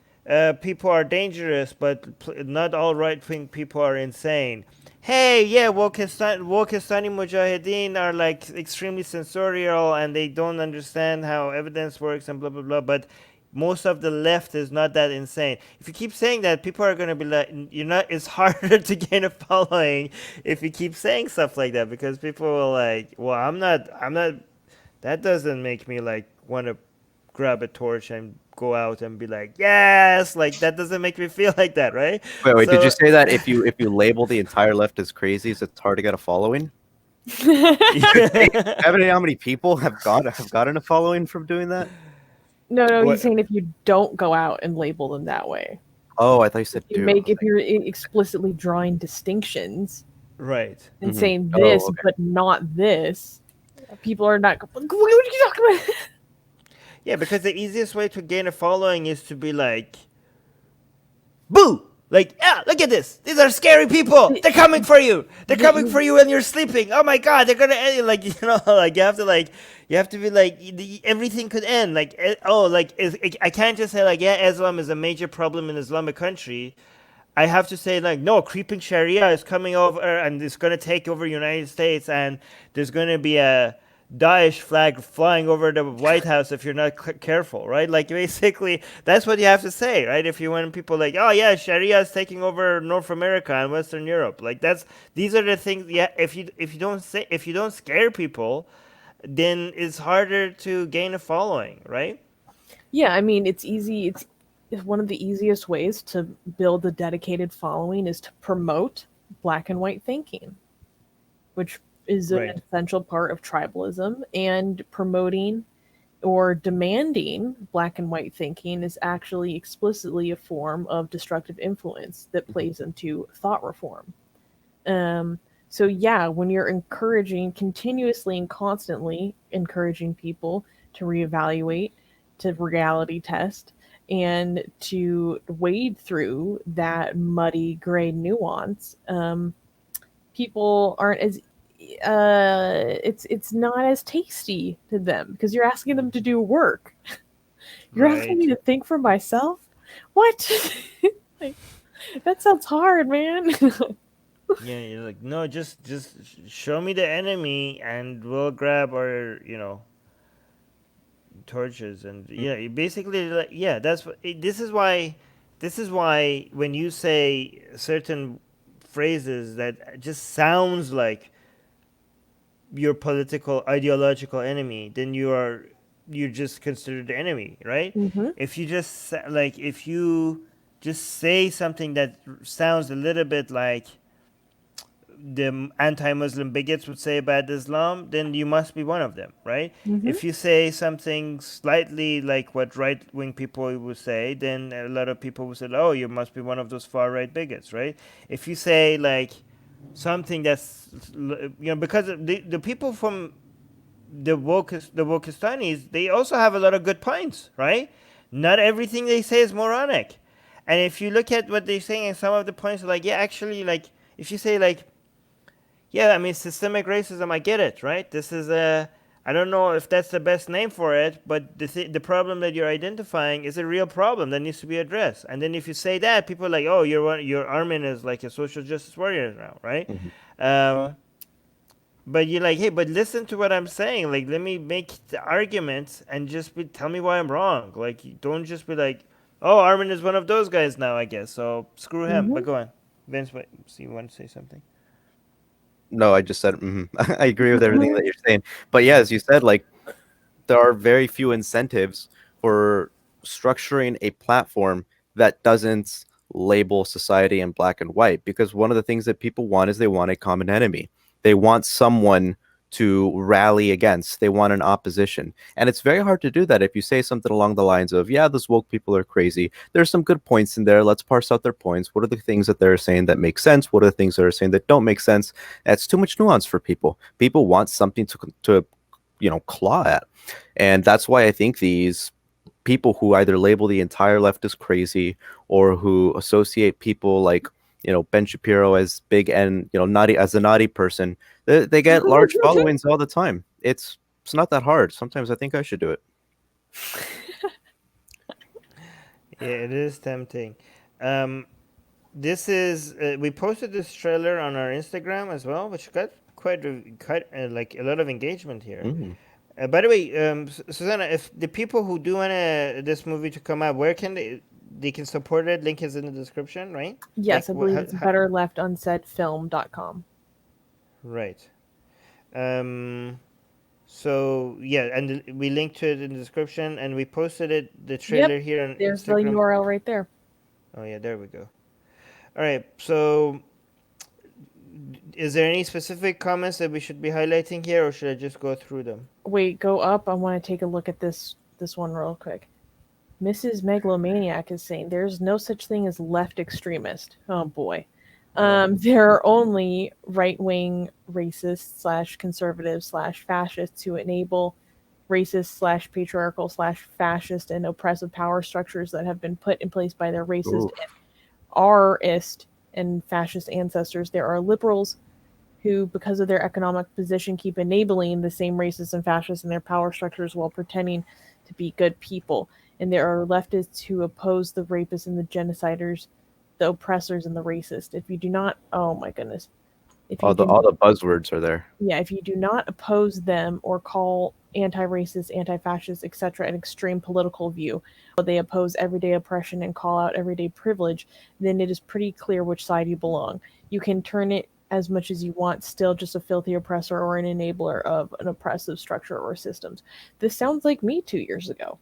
people are dangerous, but not all right-wing people are insane. Hey, yeah, Wokistani Mujahideen are like extremely censorial and they don't understand how evidence works and blah, blah, blah, but most of the left is not that insane. If you keep saying that, people are going to be like, it's harder to gain a following if you keep saying stuff like that because people will like, well, I'm not, that doesn't make me like want to grab a torch and go out and be like, yes, like that doesn't make me feel like that, right? Wait, did you say that if you label the entire left as crazies, it's hard to get a following? Evidently, how many people have gotten a following from doing that? No, he's saying if you don't go out and label them that way. Oh, I thought you said if you're explicitly drawing distinctions, right, and saying this but not this, people are not. What are you talking about? Yeah, because the easiest way to gain a following is to be like, boo! Like, yeah, look at this. These are scary people. They're coming for you. They're coming for you when you're sleeping. Oh my God, they're gonna end you. Like, like you have to be like, everything could end. Like, I can't just say like, yeah, Islam is a major problem in Islamic country. I have to say like, no, creeping Sharia is coming over and it's gonna take over United States, and there's gonna be a Daesh flag flying over the White House if you're not careful, right? Like basically, that's what you have to say, right? If you want people like, oh yeah, Sharia is taking over North America and Western Europe, like these are the things. Yeah, if you don't scare people, then it's harder to gain a following, right? Yeah, I mean it's easy. It's one of the easiest ways to build a dedicated following is to promote black and white thinking, which is an essential part of tribalism, and promoting or demanding black and white thinking is actually explicitly a form of destructive influence that plays into thought reform. So yeah, when you're continuously and constantly encouraging people to reevaluate, to reality test, and to wade through that muddy gray nuance, people aren't as it's not as tasty to them because you're asking them to do work. You're asking me to think for myself? What? Like, that sounds hard, man. Yeah, you're like, no, just show me the enemy and we'll grab our, torches. And yeah, basically, like, yeah, that's what this is why when you say certain phrases that just sounds like your political ideological enemy, then you're just considered the enemy, right? If you just if you just say something that sounds a little bit like the anti-Muslim bigots would say about Islam, then you must be one of them, right? If you say something slightly like what right-wing people would say, then a lot of people would say, oh, you must be one of those far-right bigots, right? If you say like something that's, because the people from the Wokistanis, they also have a lot of good points, right? Not everything they say is moronic. And if you look at what they're saying, and some of the points are like, yeah, actually, like, if you say like, yeah, I mean, systemic racism, I get it, right? This is I don't know if that's the best name for it, but the problem that you're identifying is a real problem that needs to be addressed. And then if you say that, people are like, oh, your Armin is like a social justice warrior now, right? But you're like, hey, but listen to what I'm saying. Like, let me make the arguments and just tell me why I'm wrong. Like, don't just be like, oh, Armin is one of those guys now, I guess. So screw him. But go on. Vince, you want to say something? No, I just said I agree with everything that you're saying. But yeah, as you said, like there are very few incentives for structuring a platform that doesn't label society in black and white, because one of the things that people want is they want a common enemy. They want someone to rally against. They want an opposition. And it's very hard to do that if you say something along the lines of, yeah, those woke people are crazy. There's some good points in there. Let's parse out their points. What are the things that they're saying that make sense? What are the things that are saying that don't make sense? That's too much nuance for people. People want something to claw at. And that's why I think these people who either label the entire left as crazy or who associate people like Ben Shapiro as big and naughty as a naughty person, they get large followings all the time. It's not that hard. Sometimes I think I should do it. Yeah, it is tempting. This is we posted this trailer on our Instagram as well, which got quite like a lot of engagement here. By the way, Susanna, if the people who do want this movie to come out, where can they can support it? Link is in the description, right? Yes, like, I believe it's betterleftunsaidfilm.com. Right. So yeah, and we linked to it in the description, and we posted the trailer here on there's Instagram. the URL right there. Oh yeah, there we go. All right, so is there any specific comments that we should be highlighting here, or should I just go through them? Wait, go up. I want to take a look at this one real quick. Mrs. Megalomaniac is saying there's no such thing as left extremist. Oh boy. There are only right-wing racists / conservatives / fascists who enable racist / patriarchal / fascist and oppressive power structures that have been put in place by their racist and Rist and fascist ancestors. There are liberals who, because of their economic position, keep enabling the same racists and fascists in their power structures while pretending to be good people. And there are leftists who oppose the rapists and the genociders, the oppressors and the racist. If you do not, oh my goodness. If you all the buzzwords are there. Yeah, if you do not oppose them or call anti-racist, anti-fascist, etc. an extreme political view, but they oppose everyday oppression and call out everyday privilege, then it is pretty clear which side you belong. You can turn it as much as you want, still just a filthy oppressor or an enabler of an oppressive structure or systems. This sounds like me 2 years ago.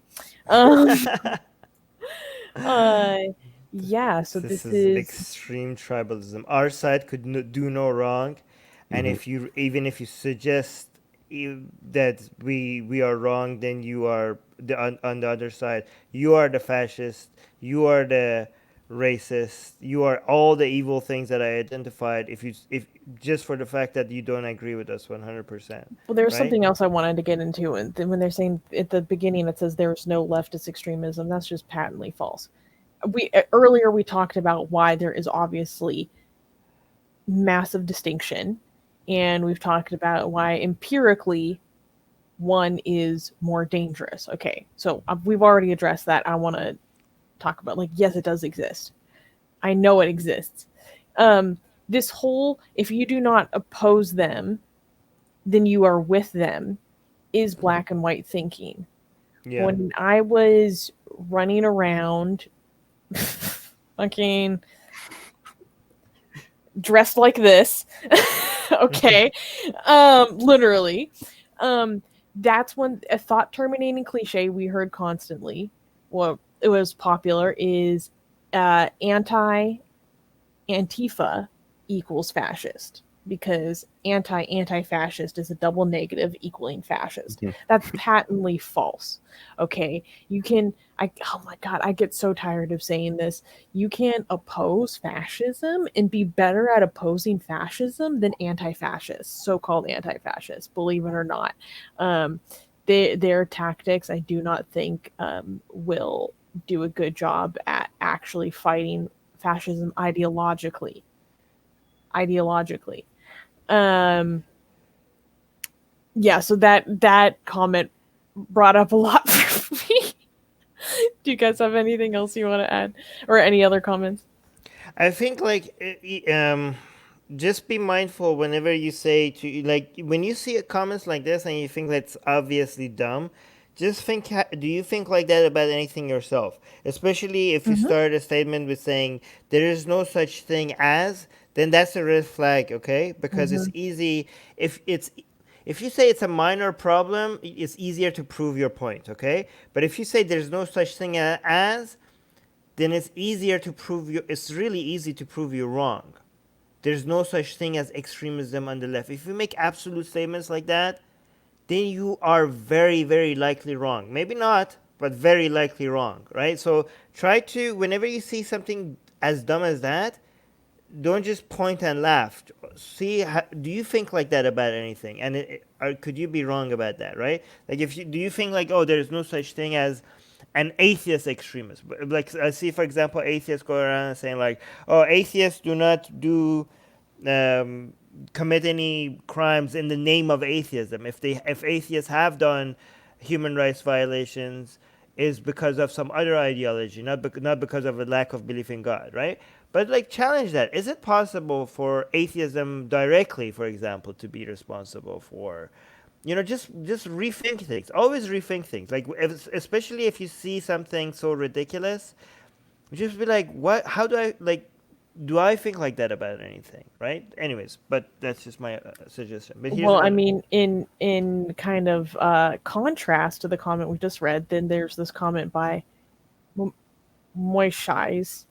Yeah, so this is extreme tribalism. Our side could do no wrong, and if you even if you suggest that we are wrong, then you are on the other side. You are the fascist. You are the racist. You are all the evil things that I identified. If just for the fact that you don't agree with us 100%. Well, there's right? something else I wanted to get into, and then when they're saying at the beginning it says there's no leftist extremism, that's just patently false. Earlier we talked about why there is obviously massive distinction, and we've talked about why empirically one is more dangerous. Okay, so we've already addressed that. I want to talk about, like, yes, it does exist. I know it exists. This whole, if you do not oppose them, then you are with them, is black and white thinking. Yeah. When I was running around fucking dressed like this, okay, literally, that's when a thought terminating cliche we heard constantly, well, it was popular, is Antifa equals fascist, because anti-fascist is a double negative equaling fascist. That's patently false. Okay, oh my god, I get so tired of saying this. You can oppose fascism and be better at opposing fascism than anti-fascists, so-called anti-fascists, believe it or not. Their tactics, I do not think will do a good job at actually fighting fascism ideologically. Yeah, so that comment brought up a lot for me. Do you guys have anything else you want to add, or any other comments? I think just be mindful whenever you say to, like, when you see comments like this and you think that's obviously dumb, just think, do you think like that about anything yourself? Especially if you start a statement with saying there is no such thing as, then that's a red flag, okay? Because it's easy, if you say it's a minor problem, it's easier to prove your point, okay? But if you say there's no such thing as, then it's easier to prove you. It's really easy to prove you're wrong. There's no such thing as extremism on the left. If you make absolute statements like that, then you are very, very likely wrong. Maybe not, but very likely wrong, right? So try to, whenever you see something as dumb as that, don't just point and laugh. See, do you think like that about anything? And could you be wrong about that, right? Like, do you think like, oh, there's no such thing as an atheist extremist? Like, I see, for example, atheists go around and saying like, oh, atheists do not commit any crimes in the name of atheism. If atheists have done human rights violations, is because of some other ideology, not because of a lack of belief in God, right? But like, challenge that. Is it possible for atheism directly, for example, to be responsible for, just rethink things. Always rethink things. Like, especially if you see something so ridiculous, just be like, what? How do I like? Do I think like that about anything, right? Anyways, but that's just my suggestion. But Well, I mean, in kind of contrast to the comment we just read, then there's this comment by Shaz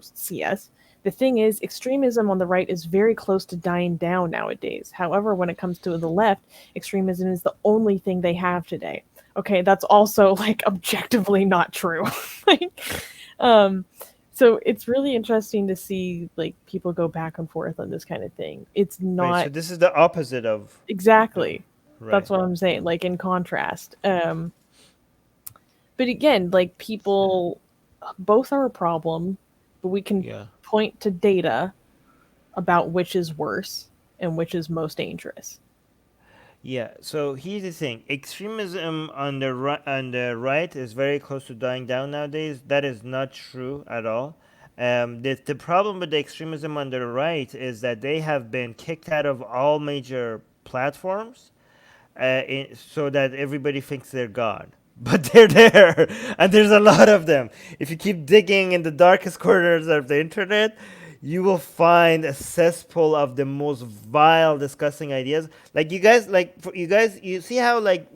CS. The thing is, extremism on the right is very close to dying down nowadays. However, when it comes to the left, extremism is the only thing they have today. Okay, that's also like objectively not true. So it's really interesting to see like people go back and forth on this kind of thing. It's not. Right, so this is the opposite of exactly. Right. That's what I'm saying. Like, in contrast. But again, like, people, both are a problem, but we can point to data about which is worse and which is most dangerous. Yeah, so here's the thing. Extremism on the right is very close to dying down nowadays. That is not true at all. The problem with the extremism on the right is that they have been kicked out of all major platforms, so that everybody thinks they're God. But they're there, and there's a lot of them. If you keep digging in the darkest corners of the internet, you will find a cesspool of the most vile, disgusting ideas. Like, you see how like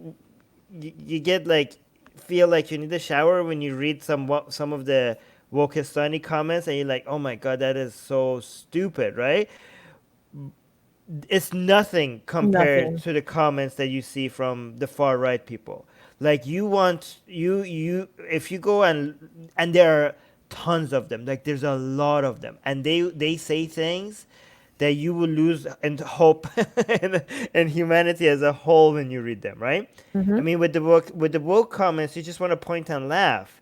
you get like feel like you need a shower when you read some of the Wokistani comments, and you're like, oh my god, that is so stupid, right? it's nothing compared Nothing. to the comments that you see from the far right people. Like you if you go and there are tons of them. Like there's a lot of them, and they say things that you will lose and hope and humanity as a whole when you read them, right? I mean, with the woke comments, you just want to point and laugh.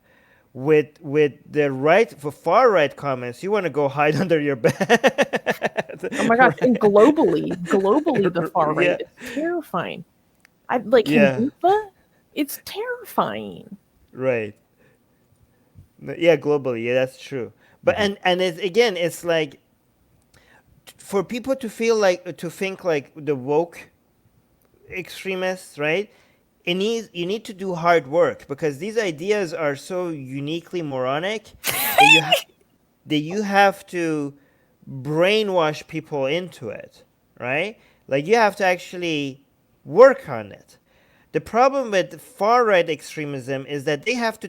With the for far right comments, you want to go hide under your bed. Oh my gosh! And globally, the far right is terrifying. I like Antifa. It's terrifying. Right. Yeah, globally, yeah, that's true. But and it's again, it's like for people to think like the woke extremists, right? You need to do hard work because these ideas are so uniquely moronic that you have to brainwash people into it, right? Like you have to actually work on it. The problem with far right extremism is that they have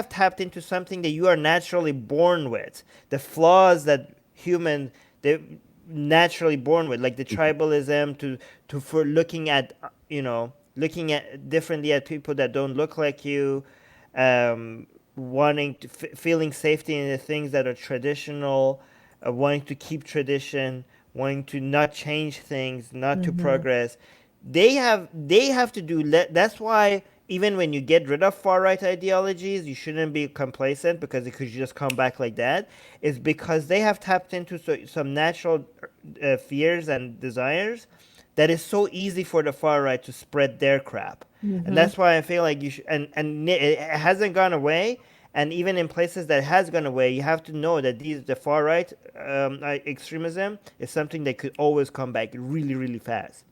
tapped into something that you are naturally born with, the flaws that they naturally born with, like the tribalism to for looking at looking at differently at people that don't look like you, wanting to feeling safety in the things that are traditional, wanting to keep tradition, wanting to not change things, not to progress. They have to do. That's why even when you get rid of far right ideologies, you shouldn't be complacent because it could just come back like that. It's because they have tapped into some natural fears and desires that is so easy for the far right to spread their crap. And that's why I feel like you should. And it hasn't gone away. And even in places that has gone away, you have to know that the far right extremism is something that could always come back really, really fast.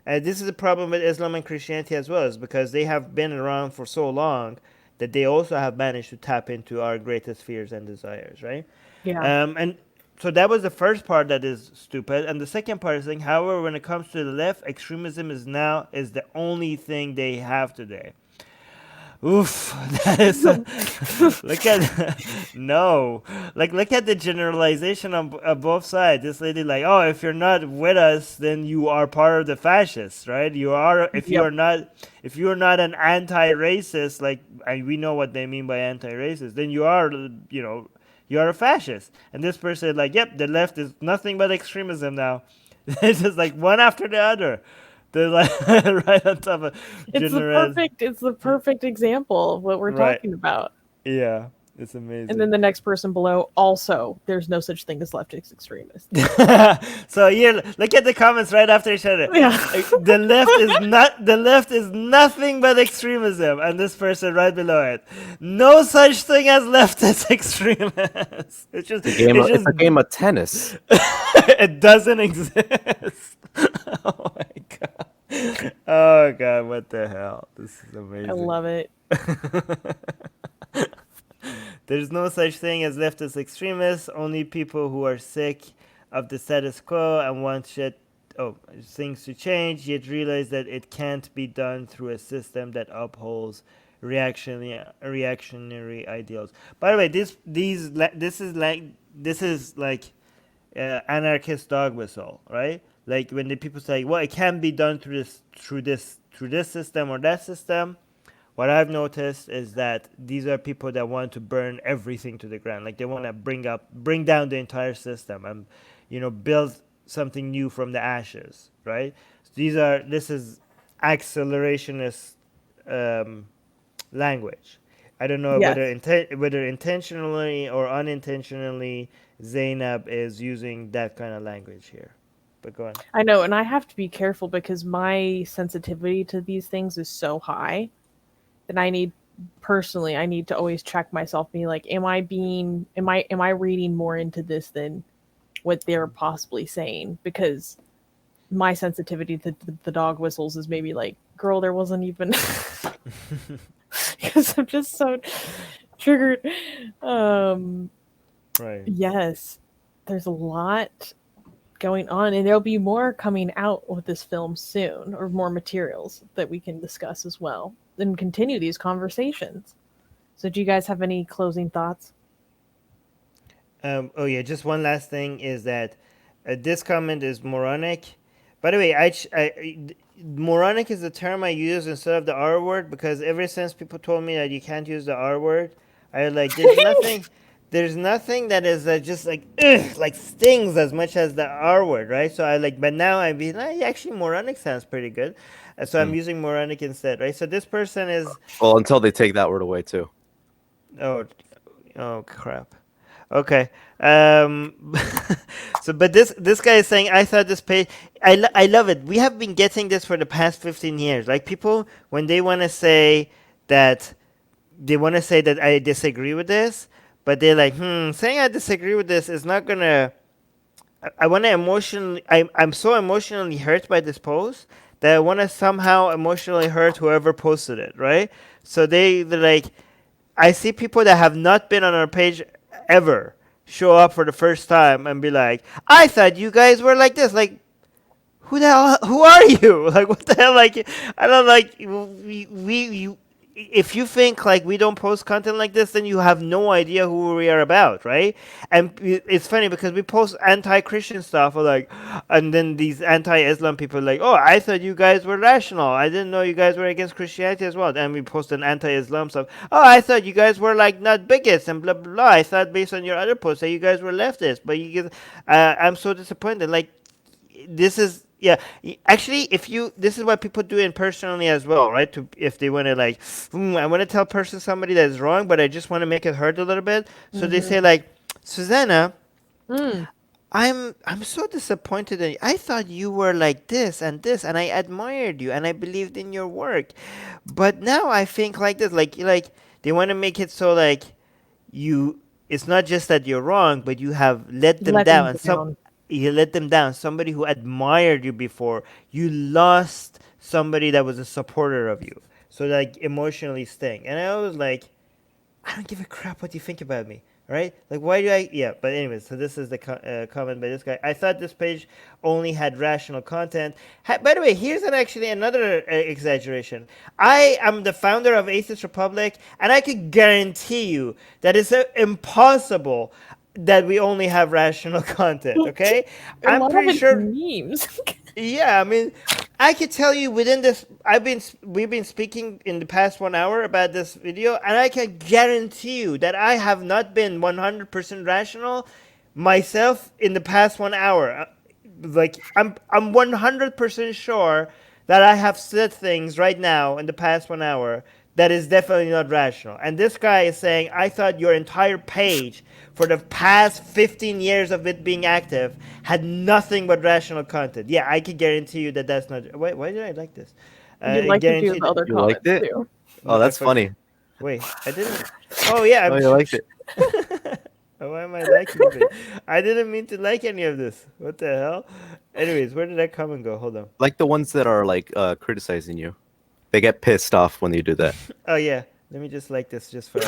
This is a problem with Islam and Christianity as well, is because they have been around for so long that they also have managed to tap into our greatest fears and desires, right? Yeah. And so that was the first part that is stupid, and the second part is saying, however, when it comes to the left, extremism is the only thing they have today. Oof, that is look at no, like look at the generalization on both sides. This lady like, oh, if you're not with us, then you are part of the fascists, right? You are if you are not an anti-racist, like, and we know what they mean by anti-racist, then you are you are a fascist. And this person like, yep, the left is nothing but extremism now. It's just like one after the other. They're like right on top of it's the perfect example of what we're talking about. Yeah, it's amazing. And then the next person below, also, there's no such thing as leftist extremist. So here, look at the comments right after each other. Yeah. The left is nothing but extremism, and this person right below it, no such thing as leftist extremists. It's a game of tennis. It doesn't exist. Oh my god. Oh god, what the hell? This is amazing. I love it. There's no such thing as leftist extremists, only people who are sick of the status quo and want things to change, yet realize that it can't be done through a system that upholds reactionary ideals. By the way, this is like anarchist dog whistle, right? Like when the people say, well, it can be done through this system or that system. What I've noticed is that these are people that want to burn everything to the ground. Like they want to bring down the entire system and, build something new from the ashes, right? So this is accelerationist language. I don't know whether intentionally or unintentionally Zainab is using that kind of language here. But go on. I know, and I have to be careful because my sensitivity to these things is so high that I need to always check myself, be like, am I reading more into this than what they're possibly saying? Because my sensitivity to the dog whistles is maybe like, girl, there wasn't even because I'm just so triggered. Right. Yes, there's a lot going on, and there'll be more coming out with this film soon, or more materials that we can discuss as well and continue these conversations. So do you guys have any closing thoughts? Just one last thing is that this comment is moronic By the way, moronic is the term I use instead of the R word because ever since people told me that you can't use the R word, I like there's nothing that is just like ugh, like stings as much as the R word, right? So I like, but now I be like, actually moronic sounds pretty good, so I'm using moronic instead, right? So this person is Well, until they take that word away too. oh crap. Okay. So, but this guy is saying, I thought this page, I love it. We have been getting this for the past 15 years. Like people, when they want to say that, I disagree with this, but they're like, saying I disagree with this is not gonna. I want to emotionally. I'm so emotionally hurt by this post that I want to somehow emotionally hurt whoever posted it, right? So they're like, I see people that have not been on our page ever show up for the first time and be like, I thought you guys were like this. Like, who the hell, who are you? Like, what the hell? Like, I don't like, if you think like we don't post content like this, then you have no idea who we are about, right? And it's funny because we post anti-Christian stuff, or like, and then these anti-Islam people are like, oh, I thought you guys were rational. I didn't know you guys were against Christianity as well. And we post an anti-Islam stuff. Oh, I thought you guys were like not bigots and blah blah blah. I thought based on your other posts that you guys were leftists, but you guys, I'm so disappointed. Like, this is. Yeah, actually, this is what people do in personally as well, right? If they want to like, I want to tell somebody that is wrong, but I just want to make it hurt a little bit. So they say like, Susanna, I'm so disappointed in you. I thought you were like this, and I admired you, and I believed in your work, but now I think like this. Like they want to make it so like you. It's not just that you're wrong, but you have let them down, and you let them down. Somebody who admired you before, you lost somebody that was a supporter of you. So like emotionally sting. And I was like, I don't give a crap what you think about me, right? Like, why do I? Yeah. But anyways, so this is the comment by this guy. I thought this page only had rational content. By the way, here's actually another exaggeration. I am the founder of Atheist Republic, and I could guarantee you that it's impossible that we only have rational content, okay? I'm pretty sure memes. Yeah, I mean, I could tell you within this we've been speaking in the past 1 hour about this video, and I can guarantee you that I have not been 100% rational myself in the past 1 hour. Like I'm 100% sure that I have said things right now in the past 1 hour that is definitely not rational. And this guy is saying, I thought your entire page for the past 15 years of it being active had nothing but rational content. Yeah, I can guarantee you that that's not. Why did I like this? You like to do the other comments too. Oh, that's funny. Wait, I didn't. Oh yeah, you liked it. Why am I liking it? I didn't mean to like any of this. What the hell? Anyways, where did that comment go? Hold on. Like the ones that are like criticizing you. They get pissed off when you do that. Oh yeah, let me just like this just for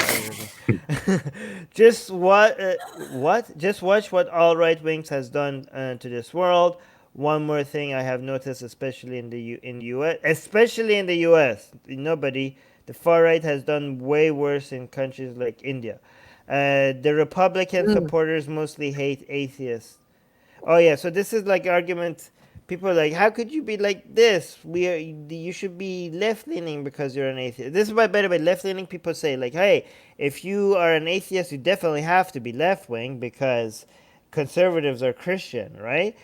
just what? Just watch what all right wings has done to this world. One more thing I have noticed, especially in the US, nobody. The far right has done way worse in countries like India. The Republican supporters mostly hate atheists. Oh yeah, so this is like argument. People are like, how could you be like this? You should be left-leaning because you're an atheist. This is why, by the way, left-leaning people say, like, hey, if you are an atheist, you definitely have to be left-wing because conservatives are Christian, right?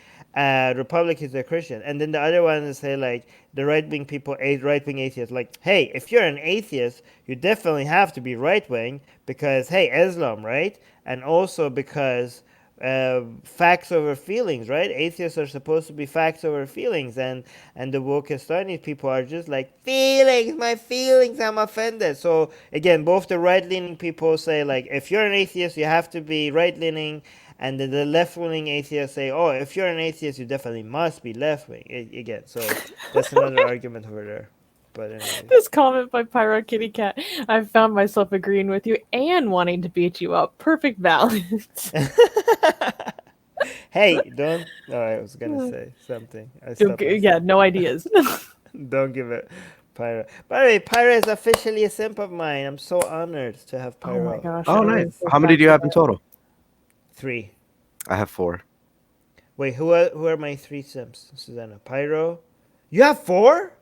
Republicans are Christian. And then the other ones say, like, the right-wing people, right-wing atheists, like, hey, if you're an atheist, you definitely have to be right-wing because, hey, Islam, right? And also because facts over feelings, right? Atheists are supposed to be facts over feelings, and the Wokistani people are just like, feelings, my feelings, I'm offended. So again, both the right-leaning people say, like, if you're an atheist, you have to be right-leaning, and the left-wing atheists say, oh, if you're an atheist, you definitely must be left-wing. Again, so that's another argument over there. But anyway. This comment by Pyro Kitty Cat, I found myself agreeing with you and wanting to beat you up. Perfect balance. Hey, don't. Oh, I was gonna say something. Yeah, no ideas. Don't give it, Pyro. By the way, Pyro is officially a simp of mine. I'm so honored to have Pyro. Oh my gosh. Oh, nice. How many do you have in total? 3. I have 4. Wait, who are my 3 simps? Susanna, Pyro. You have 4?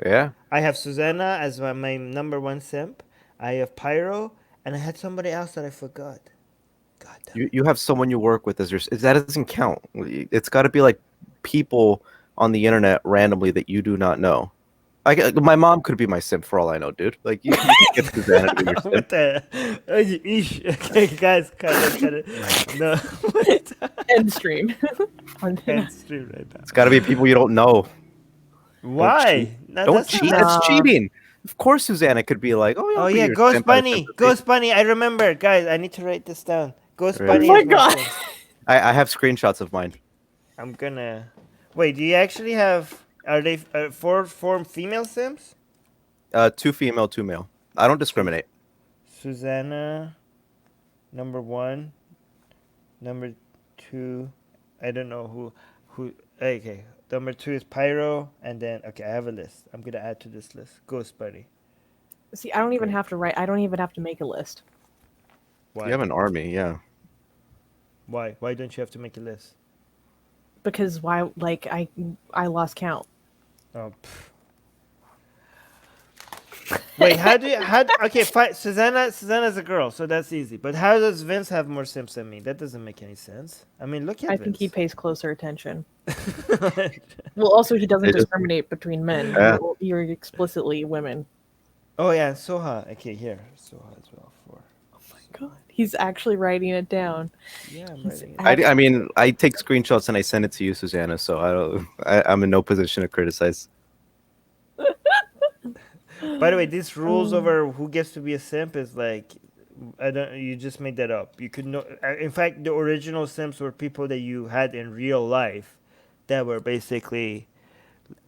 Yeah. I have Susanna as my number 1 simp. I have Pyro, and I had somebody else that I forgot. God damn. You have someone you work with as your. That doesn't count. It's got to be like people on the internet randomly that you do not know. My mom could be my simp for all I know, dude. Like you can get Susanna to be your simp. What the? Okay, guys, cut it. No. End stream. End stream right now. It's got to be people you don't know. Why? Don't cheat. That's cheating. Of course, Susanna could be like, oh yeah, Ghost Bunny. Ghost Bunny. I remember, guys. I need to write this down. Ghost Bunny. Oh my god. I have screenshots of mine. I'm gonna. Wait. Do you actually have? Are they 4 female sims? 2 female, 2 male. I don't discriminate. Susanna, number 1, number 2. I don't know who. Okay, number 2 is Pyro, and then okay, I have a list. I'm gonna add to this list. Ghost Buddy. See, I don't even have to write. I don't even have to make a list. Why? You have an army, yeah. Why? Why don't you have to make a list? Because why? Like I lost count. Oh. Wait, okay, fine. Susanna's a girl, so that's easy. But how does Vince have more simps than me? That doesn't make any sense. I mean, look at I Vince. think he pays closer attention. Well, also he doesn't discriminate between men. You're explicitly women. Oh yeah, Soha. Okay, here, Soha as well. 4. Oh my god, he's actually writing it down. Yeah, I'm writing it. I mean, I take screenshots and I send it to you, Susanna. So I'm in no position to criticize. By the way, these rules over who gets to be a simp is like, you just made that up. You could know. In fact, the original simps were people that you had in real life, that were basically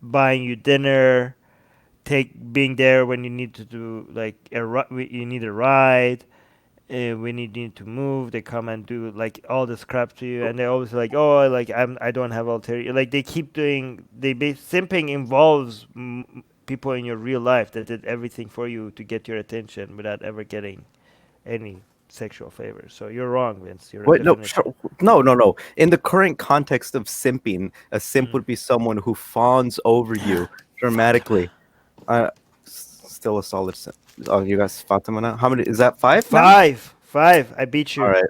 buying you dinner, being there when you need to do like you need a ride. When you need to move, they come and do like all this crap to you, and they're always like, "Oh, like I don't have ulterior." Like they keep doing. Simping involves people in your real life that did everything for you to get your attention without ever getting any sexual favors. So you're wrong, Vince. You're Wait, no. In the current context of simping, a simp would be someone who fawns over you dramatically. Still a solid simp. Oh, you guys Fatima now? How many is that? 5? 5. 5. I beat you. All right.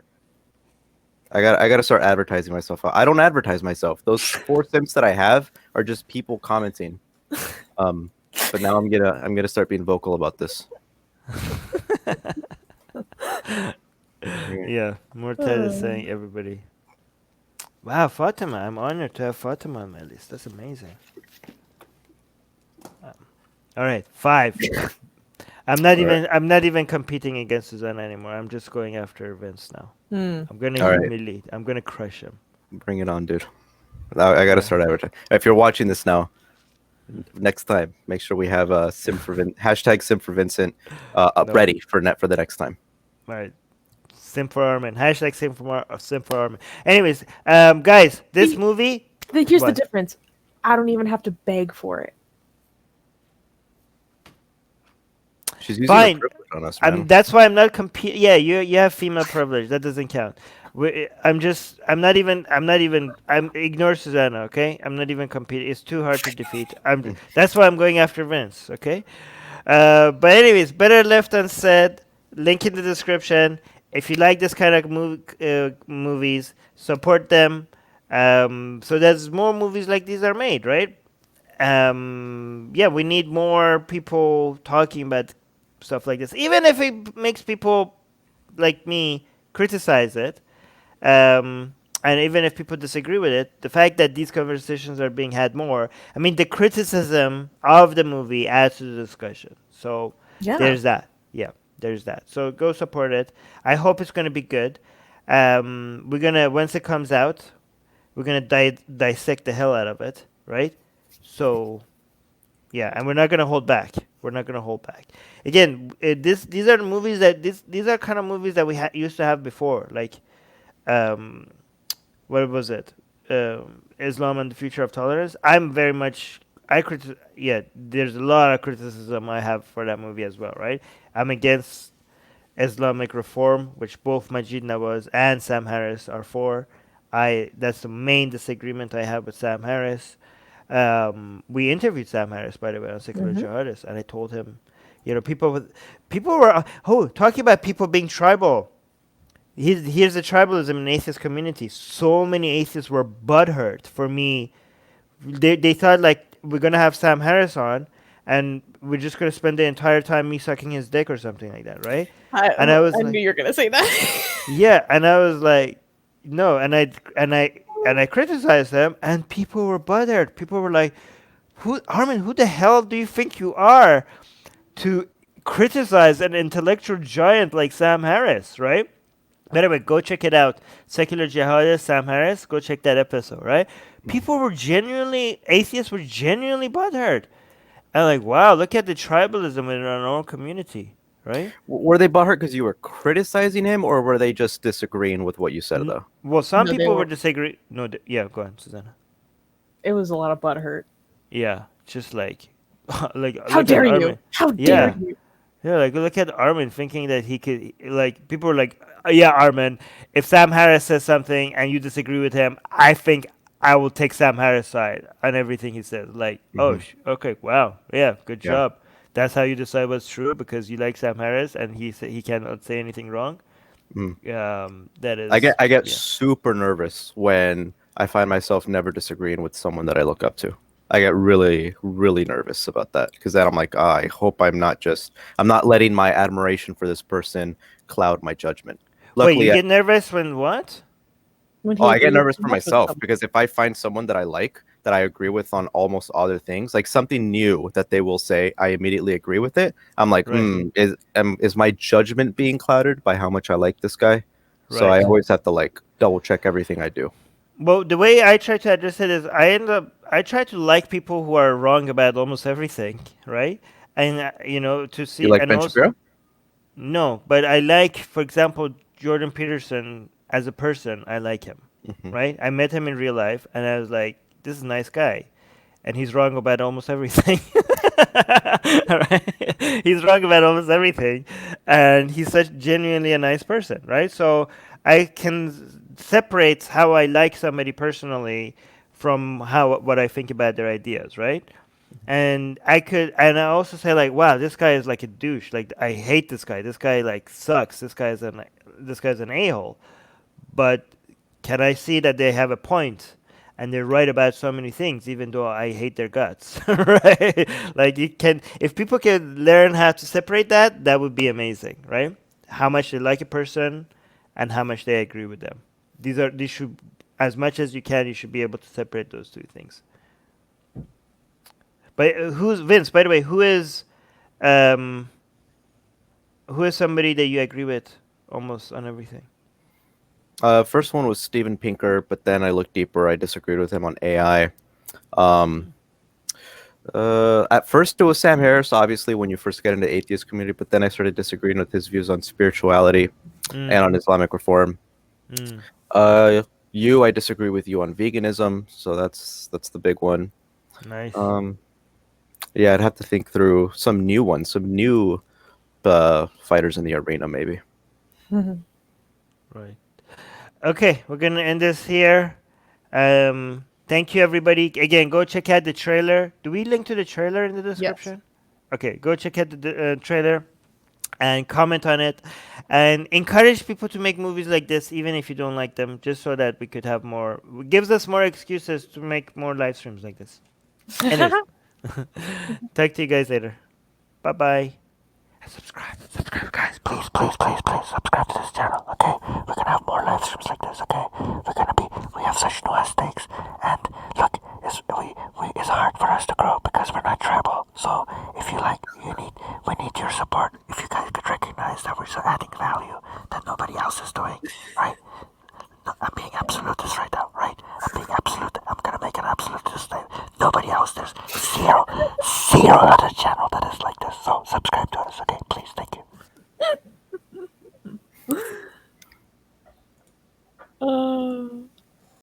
I got to start advertising myself. I don't advertise myself. Those 4 simps that I have are just people commenting. But now I'm gonna start being vocal about this. Yeah, Morted is saying everybody. Wow, Fatima! I'm honored to have Fatima on my list. That's amazing. All right, 5. I'm not even competing against Susanna anymore. I'm just going after Vince now. I'm gonna humiliate. I'm gonna crush him. Bring it on, dude. I gotta start advertising. If you're watching this now, next time, make sure we have #Sim for Vincent ready for the next time. All right. Sim for Armin. #Sim for Armin. Anyways, guys, this movie. Here's the difference. I don't even have to beg for it. She's using her privilege on us, man. That's why I'm not competing. Yeah, you have female privilege. That doesn't count. I'm ignore Susanna, okay? I'm not even competing. It's too hard to defeat. That's why I'm going after Vince, okay? But anyways, better left unsaid. Link in the description. If you like this kind of movies, support them. So there's more movies like these are made, right? Yeah, we need more people talking about stuff like this, even if it makes people like me criticize it. And even if people disagree with it, the fact that these conversations are being had more, I mean, the criticism of the movie adds to the discussion. So there's that. Yeah, there's that. So go support it. I hope it's going to be good. Once it comes out, we're going to dissect the hell out of it, right? So, yeah, and we're not going to hold back. We're not going to hold back. Again, these are movies these are kind of movies that we used to have before, like, what was it? Islam and the Future of Tolerance. I'm very much there's a lot of criticism I have for that movie as well, right? I'm against Islamic reform, which both Majid Nawaz and Sam Harris are for. That's the main disagreement I have with Sam Harris. We interviewed Sam Harris, by the way, on Secular Jihadists, and I told him, people were talking about people being tribal. Here's the tribalism in the atheist community. So many atheists were butthurt for me. They thought like we're gonna have Sam Harris on, and we're just gonna spend the entire time me sucking his dick or something like that, right? I knew you were gonna say that. Yeah, and I was like, no, and I criticized them, and people were butthurt. People were like, Armin, who the hell do you think you are to criticize an intellectual giant like Sam Harris, right? By the way, go check it out. Secular Jihadist, Sam Harris, go check that episode, right? People were atheists were genuinely butthurt. And like, wow, look at the tribalism in our own community, right? Were they butthurt because you were criticizing him, or were they just disagreeing with what you said, though? Well, some people were disagreeing. No, yeah, go on, Susanna. It was a lot of butthurt. Yeah, just like, how dare you? How dare you? Yeah, like look at Armin thinking that he could. Like people were like, yeah, Armin, if Sam Harris says something and you disagree with him, I think I will take Sam Harris' side on everything he says. Like, okay, wow, yeah, good job. That's how you decide what's true because you like Sam Harris and he cannot say anything wrong. That is. I get super nervous when I find myself never disagreeing with someone that I look up to. I get really, really nervous about that because then I'm like, I hope I'm not letting my admiration for this person cloud my judgment. Luckily, wait, you get nervous when what? I get nervous for myself because if I find someone that I like, that I agree with on almost other things, like something new that they will say, I immediately agree with it. I'm like, is my judgment being clouded by how much I like this guy? Right. So I always have to like double check everything I do. Well, the way I try to address it is I try to like people who are wrong about almost everything, right? And to see. You like Ben Shapiro? No, but I like, for example, Jordan Peterson as a person. I like him, right? I met him in real life, and I was like, this is a nice guy, and he's wrong about almost everything. Right? He's wrong about almost everything, and he's such genuinely a nice person, right? So I can separate how I like somebody personally from what I think about their ideas, right? And I also say like, wow, this guy is like a douche. Like I hate this guy. This guy like sucks. This guy's an a-hole. But can I see that they have a point and they're right about so many things, even though I hate their guts, right? Like if people can learn how to separate that would be amazing, right? How much they like a person and how much they agree with them. These should, as much as you can, you should be able to separate those two things. But who's Vince? By the way, who is somebody that you agree with almost on everything? First one was Steven Pinker, but then I looked deeper. I disagreed with him on AI. At first, it was Sam Harris, obviously, when you first get into the atheist community, but then I started disagreeing with his views on spirituality and on Islamic reform. I disagree with you on veganism, so that's the big one. Nice. Yeah, I'd have to think through some new ones, some new fighters in the arena, maybe. Right. Okay, we're gonna end this here. Thank you, everybody. Again, go check out the trailer. Do we link to the trailer in the description? Yes. Okay, go check out the trailer and comment on it, and encourage people to make movies like this, even if you don't like them, just so that we could have more. It gives us more excuses to make more live streams like this. Anyways, talk to you guys later. Bye bye. Subscribe, guys. Please subscribe to this channel. Okay, we're gonna have more live streams like this. Okay, we have such new stakes, and look, it's hard for us to grow because we're not tribal. So if you like, we need your support. If you guys could recognize that we're adding value that nobody else is doing, right? No, I'm being absolutist right now, right? I'm being absolute. I'm gonna make an absolutist statement. Nobody else. There's zero other channel